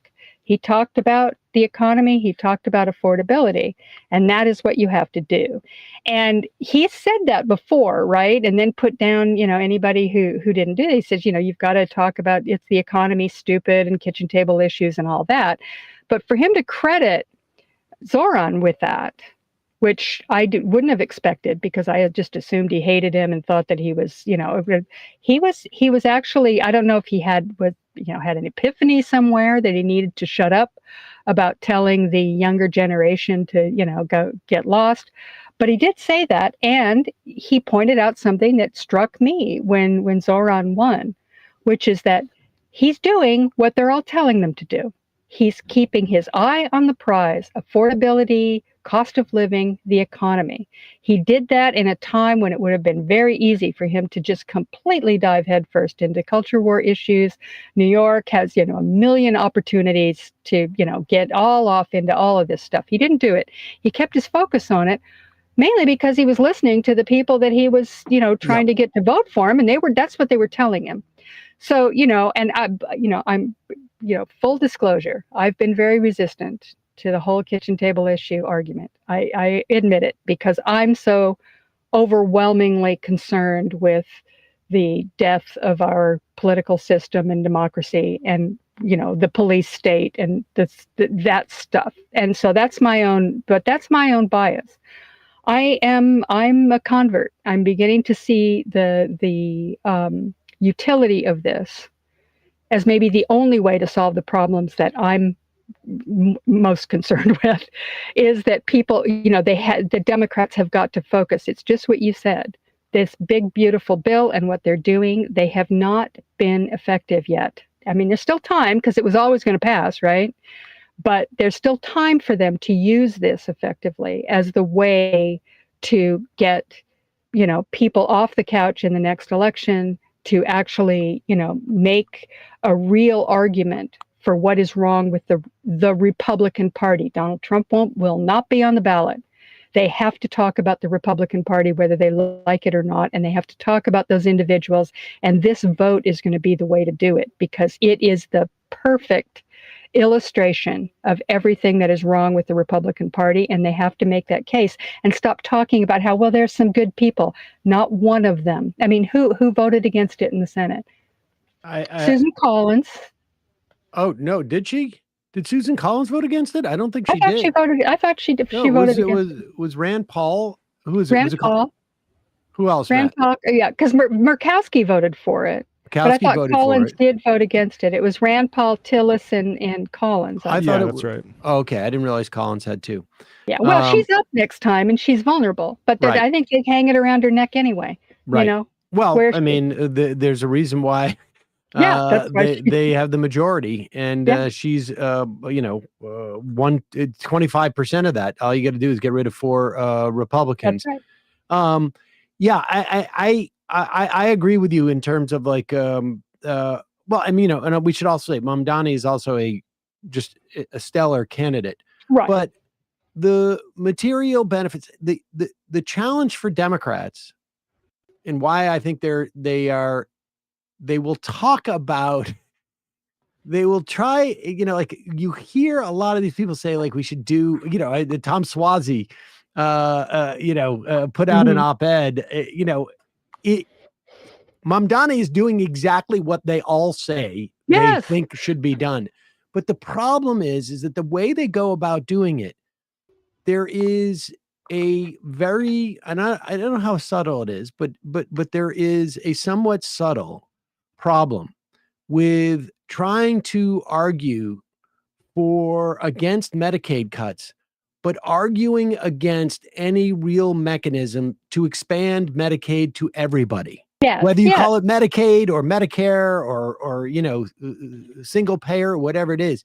He talked about the economy. He talked about affordability, and that is what you have to do. And he said that before, right? And then put down, anybody who didn't do it. He says, you've got to talk about it's the economy, stupid, and kitchen table issues and all that. But for him to credit Zoran with that, which I wouldn't have expected, because I had just assumed he hated him and thought that he was, he was actually, I don't know if he had an epiphany somewhere that he needed to shut up about telling the younger generation to, go get lost. But he did say that, and he pointed out something that struck me when Zoran won, which is that he's doing what they're all telling them to do. He's keeping his eye on the prize: affordability, cost of living, the economy. He did that in a time when it would have been very easy for him to just completely dive headfirst into culture war issues. New York has, a million opportunities to, get all off into all of this stuff. He didn't do it. He kept his focus on it, mainly because he was listening to the people that he was, trying to get to vote for him, and that's what they were telling him. So, and I'm full disclosure, I've been very resistant to the whole kitchen table issue argument. I admit it, because I'm so overwhelmingly concerned with the death of our political system and democracy and, the police state and that stuff. And so that's my own bias. I'm a convert. I'm beginning to see the utility of this as maybe the only way to solve the problems that I'm most concerned with, is that people, the Democrats have got to focus. It's just what you said. This big, beautiful bill and what they're doing, they have not been effective yet. I mean, there's still time, because it was always going to pass, right? But there's still time for them to use this effectively as the way to get, people off the couch in the next election, to actually, make a real argument for what is wrong with the Republican Party. Donald Trump will not be on the ballot. They have to talk about the Republican Party, whether they like it or not, and they have to talk about those individuals. And this vote is going to be the way to do it, because it is the perfect illustration of everything that is wrong with the Republican Party, and they have to make that case and stop talking about how, well, there's some good people. Not one of them. I mean, who voted against it in the Senate? Susan Collins. Oh, no, did she? Did Susan Collins vote against it? I don't think she did. I thought she did. No, She voted against it. Was Rand Paul? Who was it? Rand Was it Paul. Who else? Rand Paul. Yeah, because Murkowski voted for it. But I thought Collins did vote against it. It was Rand Paul, Tillis, and Collins. I thought that's right. Oh, okay, I didn't realize Collins had two. Yeah, well, she's up next time, and she's vulnerable. But Right. I think they hang it around her neck anyway. Right. You know. Well, I mean, there's a reason why. That's right. They have the majority, and she's 25% of that. All you got to do is get rid of 4 Republicans. That's right. Yeah, I agree with you in terms of like, well, I mean, and we should also say Mamdani is also just a stellar candidate, right? But the material benefits, the challenge for Democrats, and why I think they will talk about, they will try, like you hear a lot of these people say, like, we should do, Tom Swazi, put out an op-ed, Mamdani is doing exactly what they all say they think should be done. But the problem is that the way they go about doing it, there is a very, and I don't know how subtle it is, but there is a somewhat subtle problem with trying to argue against Medicaid cuts, but arguing against any real mechanism to expand Medicaid to everybody. Yes, whether you call it Medicaid or Medicare or single payer or whatever it is,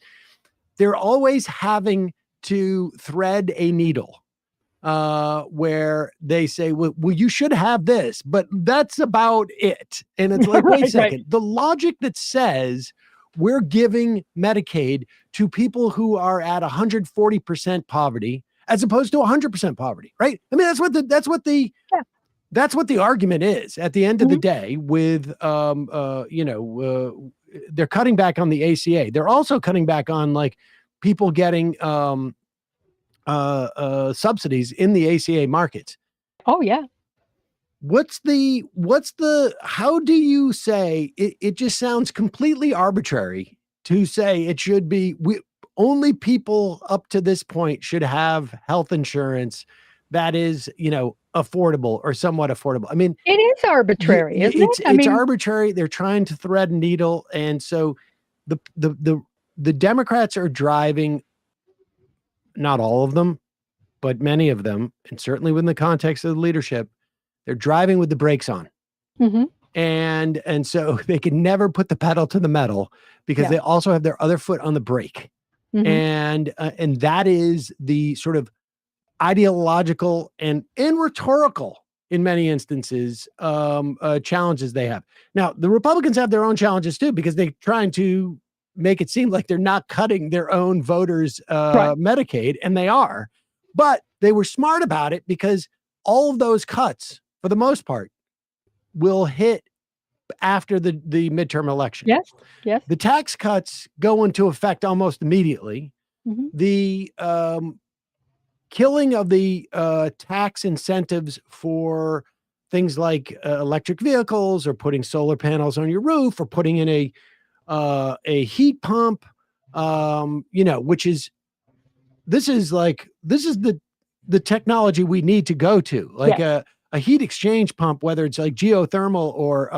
they're always having to thread a needle where they say, well, you should have this, but that's about it. And it's like, wait a second. Right. The logic that says we're giving Medicaid to people who are at 140% poverty as opposed to 100% poverty, right? I mean, that's what the argument is at the end of the day with, they're cutting back on the ACA. They're also cutting back on like people getting subsidies in the ACA markets. Oh yeah. How do you say it just sounds completely arbitrary to say it should be only people up to this point should have health insurance that is, affordable or somewhat affordable. I mean, it is arbitrary, isn't it? It's arbitrary. They're trying to thread a needle. And so the Democrats are driving, not all of them, but many of them, and certainly within the context of the leadership, they're driving with the brakes on. Mm-hmm. And so they can never put the pedal to the metal because they also have their other foot on the brake. Mm-hmm. And that is the sort of ideological and rhetorical, in many instances, challenges they have. Now, the Republicans have their own challenges too, because they're trying to make it seem like they're not cutting their own voters' Medicaid, and they are. But they were smart about it because all of those cuts, for the most part, will hit after the midterm election. Yes. The tax cuts go into effect almost immediately. Mm-hmm. The killing of the tax incentives for things like electric vehicles or putting solar panels on your roof or putting in a heat pump, this is the technology we need to go to, like a heat exchange pump, whether it's like geothermal or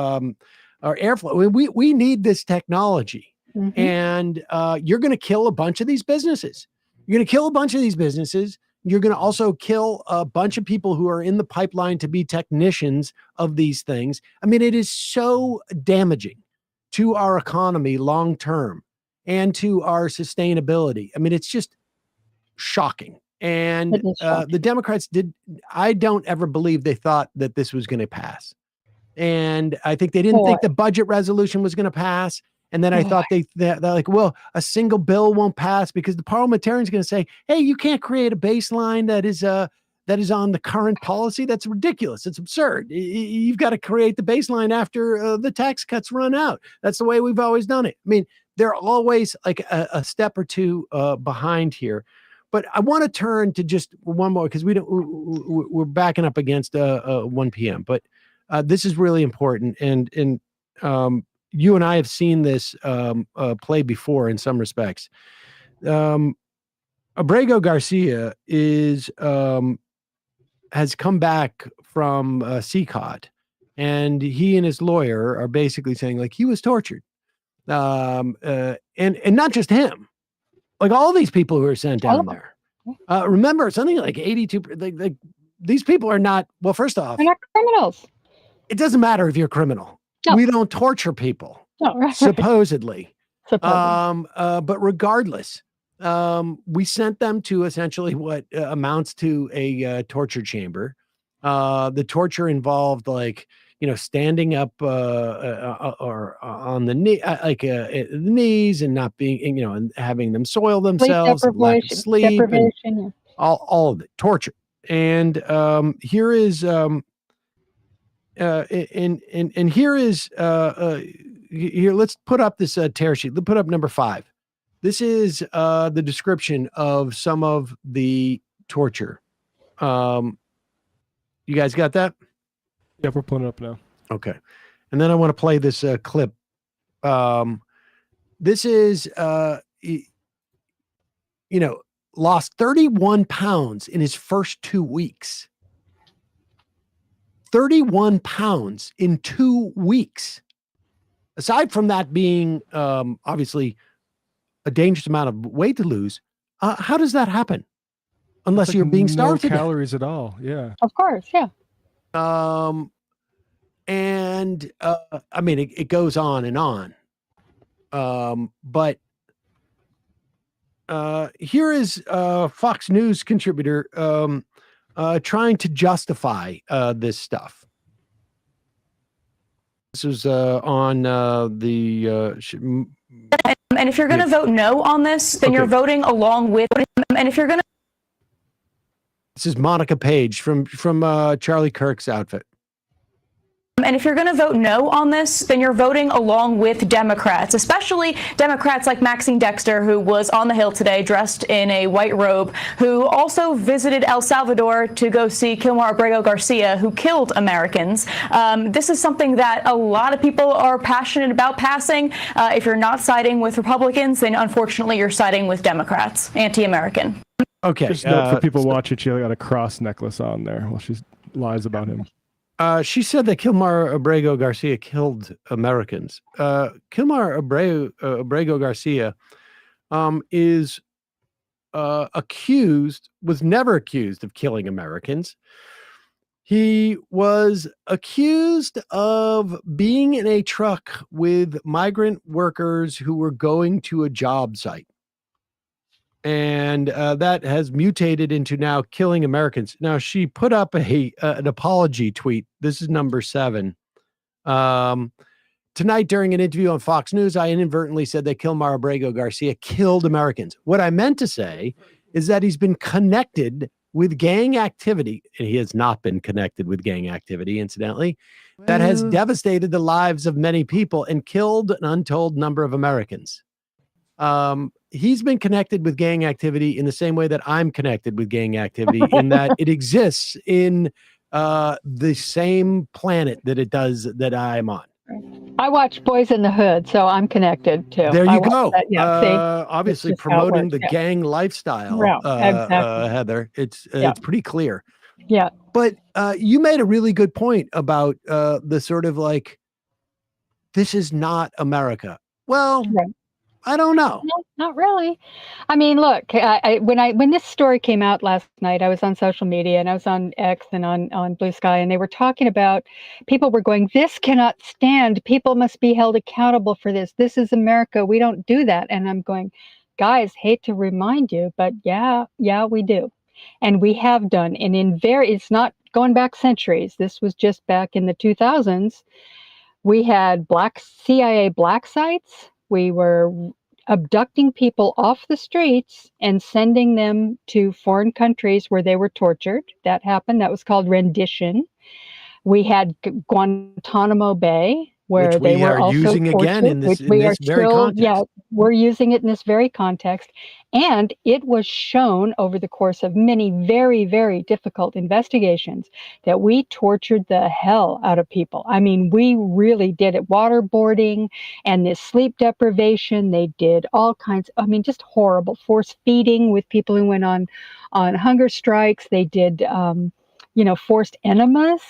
airflow. We need this technology. Mm-hmm. And you're going to kill a bunch of these businesses. You're going to kill a bunch of these businesses. You're going to also kill a bunch of people who are in the pipeline to be technicians of these things. I mean, it is so damaging to our economy long term and to our sustainability. I mean, it's just shocking. And the Democrats I don't ever believe they thought that this was going to pass. And I think they didn't think the budget resolution was going to pass. And then I thought they're like, well, a single bill won't pass because the parliamentarian's going to say, hey, you can't create a baseline that is that is on the current policy, that's ridiculous. It's absurd. You've got to create the baseline after the tax cuts run out. That's the way we've always done it. I mean, they're always like a step or two behind here. But I want to turn to just one more because we're backing up against 1 p.m. But this is really important, and you and I have seen this play before in some respects. Abrego Garcia has come back from CCOT, and he and his lawyer are basically saying like he was tortured, and not just him. Like all these people who are sent down there. Remember, something like 82. Like these people are not. Well, first off, they're not criminals. It doesn't matter if you're a criminal. No. We don't torture people. No, right. Supposedly. But regardless, we sent them to essentially what amounts to a torture chamber. The torture involved like, standing up or on the knee, the knees, and not being, and having them soil themselves, lack of sleep, and all of it, torture. And here is here. Let's put up this tear sheet. Let's put up number 5. This is the description of some of the torture. You guys got that? Yeah, we're pulling it up now. Okay. And then I want to play this clip. This is, lost 31 pounds in his first 2 weeks. 31 pounds in 2 weeks. Aside from that being obviously a dangerous amount of weight to lose, how does that happen? Unless you're being starved. No calories at all. Yeah. Of course. Yeah. And I mean, it goes on and on. But here is Fox News contributor trying to justify this stuff. This was on the. And if you're going to vote no on this, then you're voting along with. And if you're going to. This is Monica Page from Charlie Kirk's outfit. And if you're going to vote no on this, then you're voting along with Democrats, especially Democrats like Maxine Dexter, who was on the Hill today dressed in a white robe, who also visited El Salvador to go see Kilmar Abrego Garcia, who killed Americans. This is something that a lot of people are passionate about passing. If you're not siding with Republicans, then unfortunately you're siding with Democrats, anti-American. Okay. Just note for people watching, she got a cross necklace on there while she lies about him. She said that Kilmar Abrego Garcia killed Americans. Kilmar Abrego Garcia is was never accused of killing Americans. He was accused of being in a truck with migrant workers who were going to a job site. And that has mutated into now killing Americans. Now, she put up an apology tweet. This is number 7. Tonight, during an interview on Fox News, I inadvertently said that Kilmar Abrego Garcia killed Americans. What I meant to say is that he's been connected with gang activity. And he has not been connected with gang activity, incidentally, that has devastated the lives of many people and killed an untold number of Americans. He's been connected with gang activity in the same way that I'm connected with gang activity, in that it exists in the same planet that it does that I'm on. I watch Boys in the Hood, so I'm connected too. There you go. Yeah, obviously promoting the gang lifestyle, exactly. Heather. It's pretty clear. Yeah. But you made a really good point about the sort of like, this is not America. Well, I don't know. No, not really. I mean, look, when this story came out last night, I was on social media and I was on X and on Blue Sky, and they were talking about, people were going, this cannot stand. People must be held accountable for this. This is America. We don't do that. And I'm going, guys, hate to remind you, but yeah, we do. And we have done. And it's not going back centuries. This was just back in the 2000s. We had CIA black sites. We were abducting people off the streets and sending them to foreign countries where they were tortured. That happened. That was called rendition. We had Guantanamo Bay, where they were also using tortured, again in this, which we are very still, context. we're using it in this very context. And it was shown over the course of many very, very difficult investigations that we tortured the hell out of people. I mean, we really did it. Waterboarding and this sleep deprivation. They did all kinds, I mean, just horrible force feeding with people who went on hunger strikes. They did, forced enemas.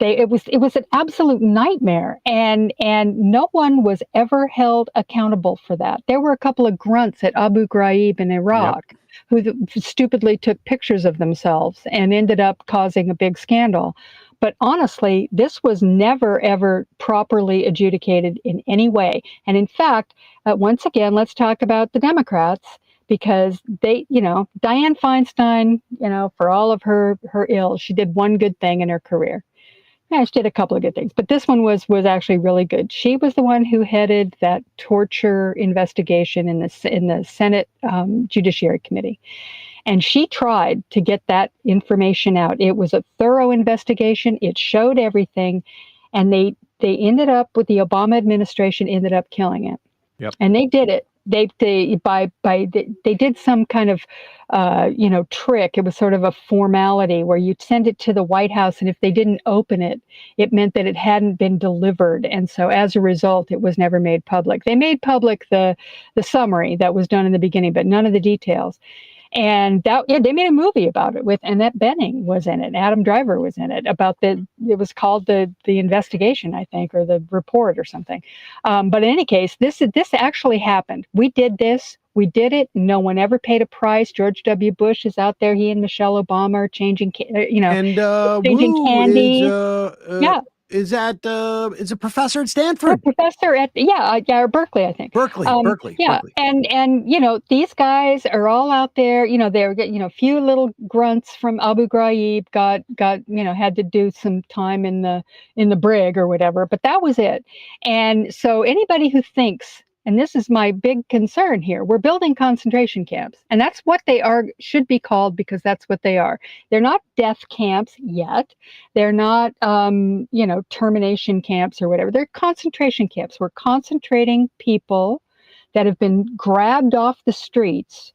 It was an absolute nightmare, and no one was ever held accountable for that. There were a couple of grunts at Abu Ghraib in Iraq who stupidly took pictures of themselves and ended up causing a big scandal. But honestly, this was never, ever properly adjudicated in any way. And in fact, once again, let's talk about the Democrats, because they, Dianne Feinstein, for all of her ills, she did one good thing in her career. Yeah, she did a couple of good things, but this one was actually really good. She was the one who headed that torture investigation in the Senate Judiciary Committee, and she tried to get that information out. It was a thorough investigation. It showed everything, and they ended up with the Obama administration ended up killing it. Yep. And they did it. They did some kind of trick. It was sort of a formality where you'd send it to the White House, and if they didn't open it, it meant that it hadn't been delivered. And so as a result, it was never made public. They made public the summary that was done in the beginning, but none of the details. And they made a movie about it with Annette Bening was in it. Adam Driver was in it it was called the investigation, I think, or the report or something. But in any case, this actually happened. We did this. We did it. No one ever paid a price. George W. Bush is out there. He and Michelle Obama are changing, and changing Wu candy. is a professor at Stanford. A professor at or Berkeley, I think. Berkeley. Yeah, Berkeley. And these guys are all out there. They're a few little grunts from Abu Ghraib got had to do some time in the brig or whatever, but that was it. And so anybody who thinks, and this is my big concern here, we're building concentration camps, and that's what they should be called, because that's what they are. They're not death camps yet. They're not, termination camps or whatever. They're concentration camps. We're concentrating people that have been grabbed off the streets,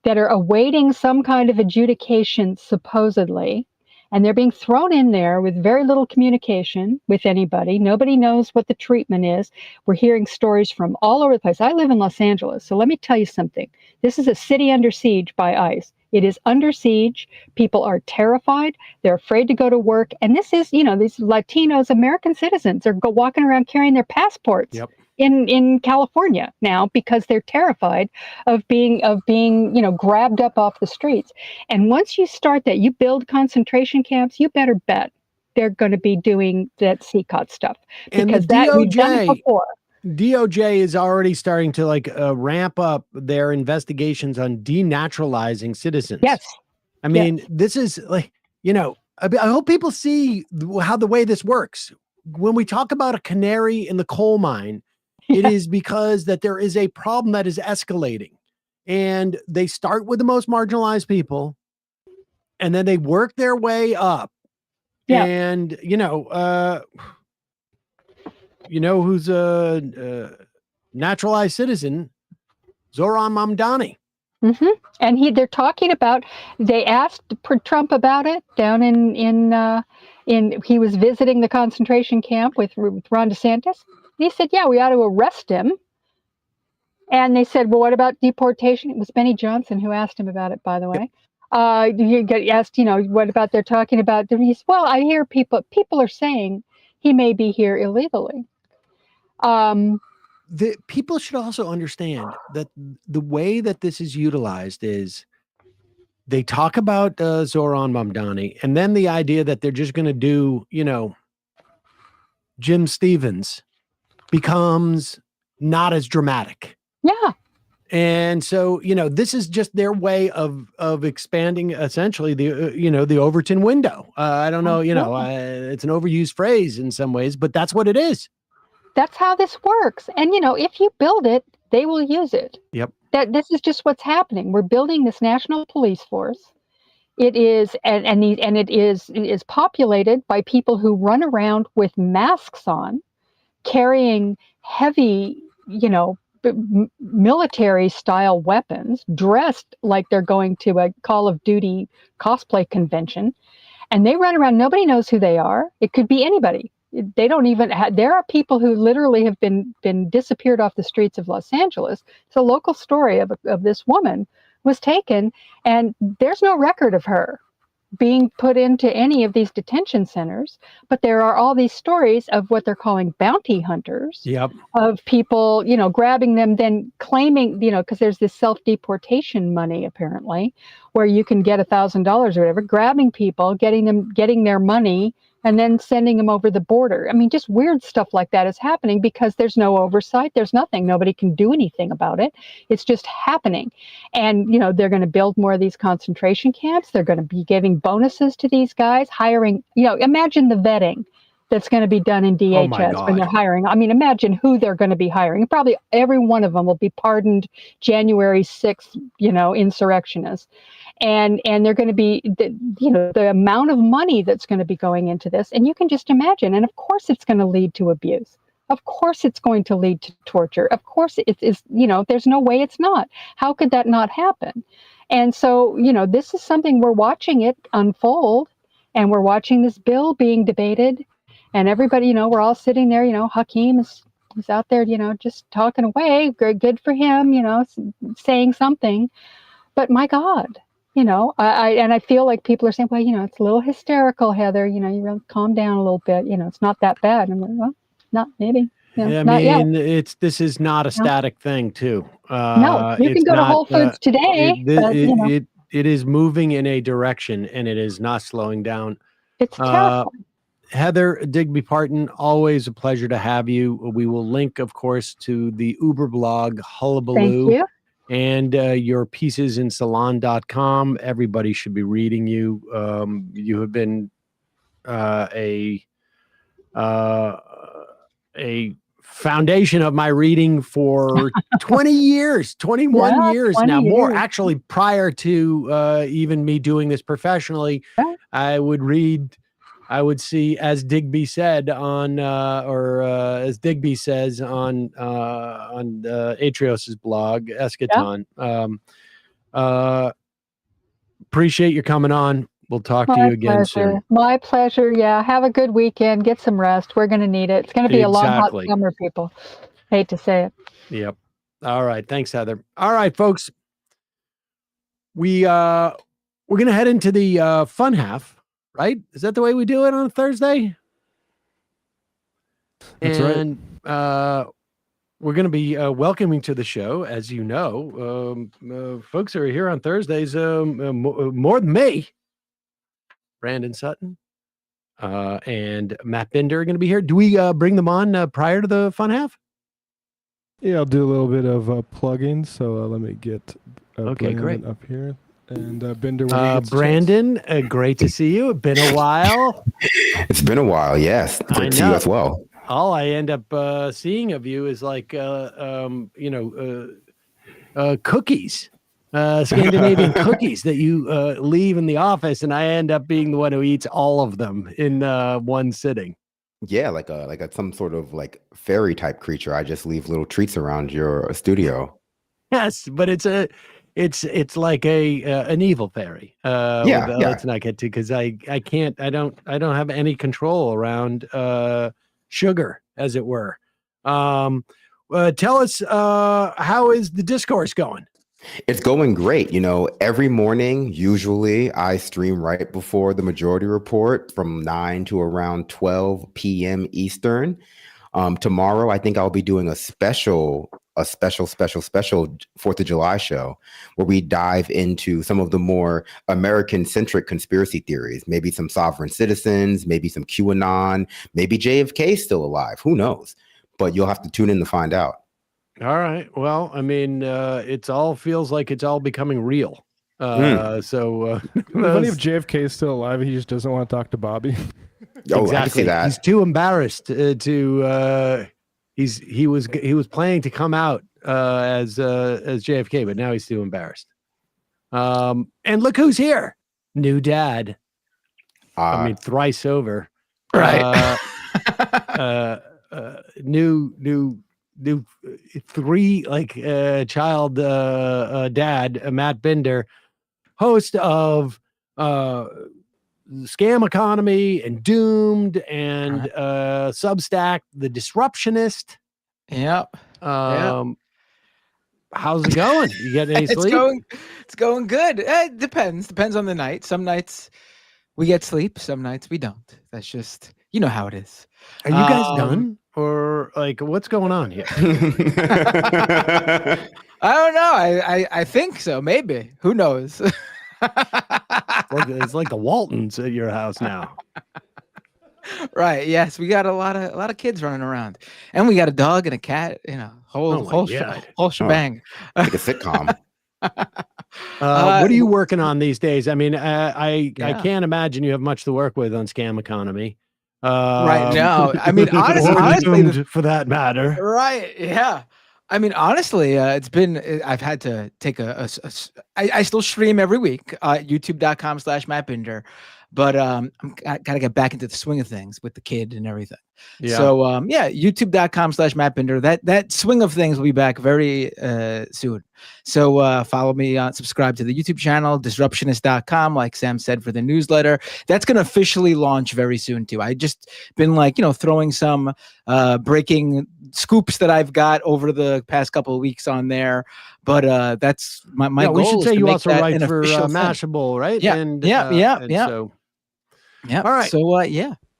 that are awaiting some kind of adjudication, supposedly, and they're being thrown in there with very little communication with anybody. Nobody knows what the treatment is. We're hearing stories from all over the place. I live in Los Angeles, so let me tell you something. This is a city under siege by ICE. It is under siege. People are terrified. They're afraid to go to work. And this is, these Latinos, American citizens, are walking around carrying their passports. Yep. In California now, because they're terrified of being grabbed up off the streets. And once you start that, you build concentration camps, you better bet they're going to be doing that CCOT stuff, because we've done it before. DOJ is already starting to ramp up their investigations on denaturalizing citizens. Yes. I mean, This is I hope people see how the way this works. When we talk about a canary in the coal mine, it is because that there is a problem that is escalating, and they start with the most marginalized people, and then they work their way up. Yeah. And who's a naturalized citizen? Zohran Mamdani. Mm-hmm. And they're talking about. They asked Trump about it down in he was visiting the concentration camp with Ron DeSantis. He said, yeah, we ought to arrest him. And they said, well, what about deportation? It was Benny Johnson who asked him about it, by the way. You get asked, what about they're talking about? He said, well, I hear people are saying he may be here illegally. The people should also understand that the way that this is utilized is they talk about Zohran Mamdani, and then the idea that they're just going to do, Jim Stevens becomes not as dramatic. Yeah. And so, this is just their way of expanding essentially the Overton window. I don't know, it's an overused phrase in some ways, but that's what it is. That's how this works. And, if you build it, they will use it. Yep. That this is just what's happening. We're building this national police force. It is, and it is populated by people who run around with masks on, carrying heavy, military style weapons, dressed like they're going to a Call of Duty cosplay convention, and they run around. Nobody knows who they are. It could be anybody. They don't even there are people who literally have been disappeared off the streets of Los Angeles. It's a local story of this woman was taken, and there's no record of her being put into any of these detention centers, but there are all these stories of what they're calling bounty hunters. Yep. Of people, grabbing them, then claiming, because there's this self-deportation money apparently, where you can get $1,000 or whatever, grabbing people, getting their money, and then sending them over the border. I mean, just weird stuff like that is happening because there's no oversight. There's nothing. Nobody can do anything about it. It's just happening. And, they're going to build more of these concentration camps. They're going to be giving bonuses to these guys, hiring, imagine the vetting that's going to be done in DHS when they're hiring. I mean, imagine who they're going to be hiring. Probably every one of them will be pardoned January 6th, insurrectionists. And they're going to be, the amount of money that's going to be going into this. And you can just imagine. And of course, it's going to lead to abuse. Of course, it's going to lead to torture. Of course, it is, there's no way it's not. How could that not happen? And so, this is something we're watching it unfold, and we're watching this bill being debated. And everybody, we're all sitting there, Hakeem is out there, just talking away. Good for him, saying something. But my God, I feel like people are saying, well, it's a little hysterical, Heather. You really calm down a little bit. It's not that bad. I'm like, well, not maybe. Yeah, not yet. This is not a static thing, too. No, you can go to Whole Foods today. It is moving in a direction, and it is not slowing down. It's terrifying. Heather Digby Parton, always a pleasure to have you. We will link, of course, to the Uber blog, Hullabaloo. Thank you. And your pieces in salon.com. Everybody should be reading you. You have been a foundation of my reading for 20 years, 21 years 20 now, more years. actually prior to even me doing this professionally. I would see, as Digby said on, as Digby says on Atrios's blog, Eschaton. Appreciate you coming on. We'll talk to you again soon. My pleasure. Yeah. Have a good weekend. Get some rest. We're going to need it. It's going to be a long, hot summer, people. Hate to say it. Yep. All right. Thanks, Heather. All right, folks. We're going to head into the fun half. Right? Is that the way we do it on a Thursday? That's right. We're going to be welcoming to the show, as you know, folks who are here on Thursdays, more than me. Brandon Sutton and Matt Binder are going to be here. Do we bring them on prior to the fun half? Yeah, I'll do a little bit of plugging. So let me get great up here. And Binder, Brandon, great to see you. It's been a while. It's been a while, yes. Great to see you as well. All I end up seeing of you is like, cookies, Scandinavian cookies that you leave in the office, and I end up being the one who eats all of them in one sitting. Yeah, like some sort of like fairy type creature. I just leave little treats around your studio. Yes, but it's like an evil fairy. Let's not get to, because I don't have any control around sugar, as it were. Tell us, how is the discourse going? It's going great. Every morning, usually I stream right before the Majority Report from 9 to around 12 p.m. Eastern. Tomorrow, I think I'll be doing a special 4th of July show where we dive into some of the more American-centric conspiracy theories, maybe some sovereign citizens, maybe some QAnon, maybe JFK is still alive. Who knows? But you'll have to tune in to find out. All right. Well, I mean, it all feels like it's all becoming real. So funny if JFK is still alive, he just doesn't want to talk to Bobby. Oh, exactly. I can see that. He's too embarrassed to. He was planning to come out as JFK, but now he's too embarrassed. And look who's here. New dad. I mean, thrice over. Right. New three child dad, Matt Binder, host of Scam Economy and Doomed and Substack, The Disruptionist. Yep. How's it going? You getting any sleep? It's going good. It depends on the night. Some nights we get sleep, some nights we don't. That's just, you know how it is. Are you guys done? Or like what's going on here? I don't know. I think so. Maybe. Who knows? It's like the Waltons at your house now. Right. Yes, we got a lot of kids running around, and we got a dog and a cat. You know, whole shebang. Like a sitcom. What are you working on these days? I mean, I can't imagine you have much to work with on Scam Economy. Right now, I mean, honestly, for that matter. Right. Yeah. I mean, honestly, it's been, I've had to take I still stream every week, youtube.com/Matt Binder, but I gotta get back into the swing of things with the kid and everything. Yeah. So, youtube.com/Matt Binder, that swing of things will be back very soon. So follow me on, subscribe to the YouTube channel, disruptionist.com, like Sam said, for the newsletter. That's going to officially launch very soon too. I just been throwing some breaking scoops that I've got over the past couple of weeks on there. But that's my goal. We should say you also write for thing. Mashable, right? Yeah. Yeah. So, all right. So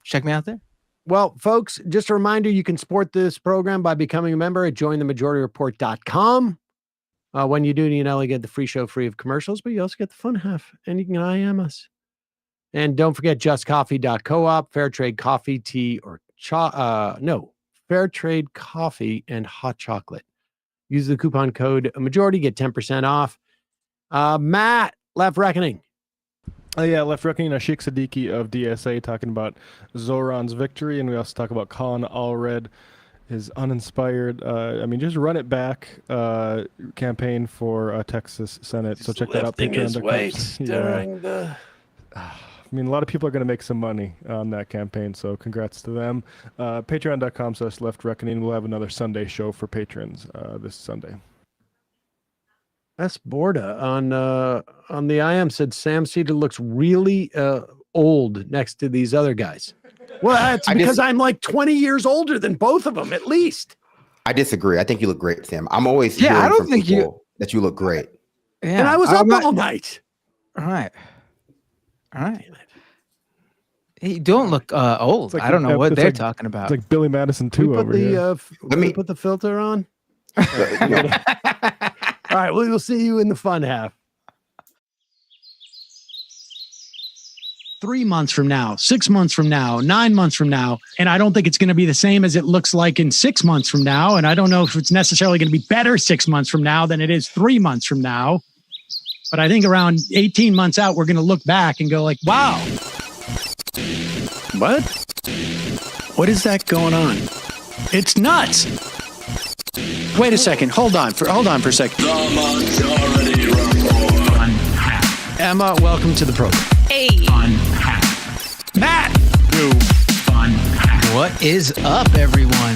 check me out there. Well, folks, just a reminder, you can support this program by becoming a member at jointhemajorityreport.com. When you do, you not only get the free show free of commercials, but you also get the fun half, and you can IM us. And don't forget justcoffee.coop, fair trade coffee, tea, or fair trade coffee and hot chocolate. Use the coupon code majority, get 10% off. Matt, Left Reckoning. Left Reckoning, Ashik Siddiqui of DSA talking about Zoran's victory, and we also talk about Colin Allred, his uninspired, just run it back campaign for Texas Senate. So check that out. His weight during the... I mean, a lot of people are going to make some money on that campaign, so congrats to them. Patreon.com/Left Reckoning. We'll have another Sunday show for patrons this Sunday. S. Borda on the IM said Sam Seder looks really old next to these other guys. Well, that's because I'm like 20 years older than both of them, at least. I disagree. I think you look great, Sam. I'm always I hearing don't from think people that you look great. Yeah, and I was up all night. All right. Hey, don't look old. I don't know what they're talking about. It's like Billy Madison too over here. Let me put the filter on. All right, we'll see you in the fun half. 3 months from now, 6 months from now, 9 months from now. And I don't think it's going to be the same as it looks like in 6 months from now. And I don't know if it's necessarily going to be better 6 months from now than it is 3 months from now. But I think around 18 months out, we're going to look back and go like, wow. What? What is that going on? It's nuts. Wait a second. Hold on for a second. The Majority Report. Emma, welcome to the program. Hey. Matt. What is up, everyone?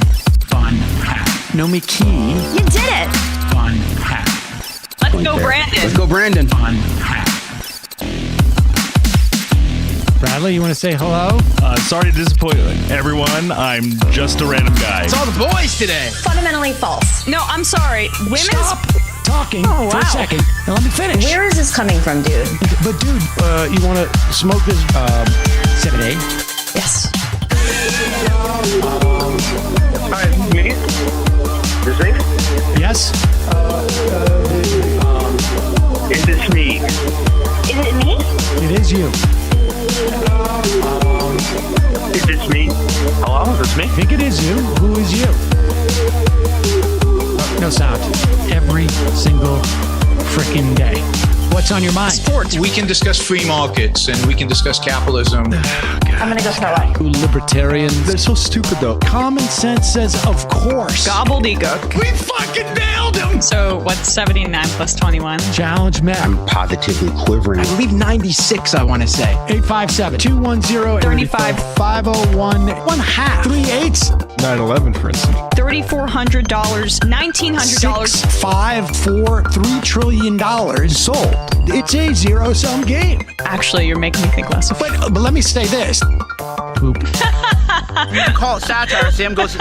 Nomi Key. You did it. Let's go, Brandon. Let's go, Brandon. Bradley, you want to say hello? Sorry to disappoint everyone. I'm just a random guy. It's all the boys today. Fundamentally false. No, I'm sorry. Women's... Stop talking for a second and let me finish. Where is this coming from, dude? But dude, you want to smoke this 7A? Yes. Hi, me? Is it? Yes. Is this me? Is it me? It is you. Is this me? Hello? Is this me? I think it is you. Who is you? No sound. Every single freaking day. What's on your mind? Sports. We can discuss free markets and we can discuss capitalism. I'm gonna go throw up. Libertarians. They're so stupid, though. Common sense says, of course. Gobbledygook. We fucking nailed it. So what's 79 plus 21? Challenge met. I'm positively quivering. I believe 96, I want to say. 857-210. 35. 501. 1/2. 3/8. 9/11, for instance. $3,400. $1,900. 6.543 trillion sold. It's a zero-sum game. Actually, you're making me think less of it. But let me say this. Poop. You can call it satire. Sam goes,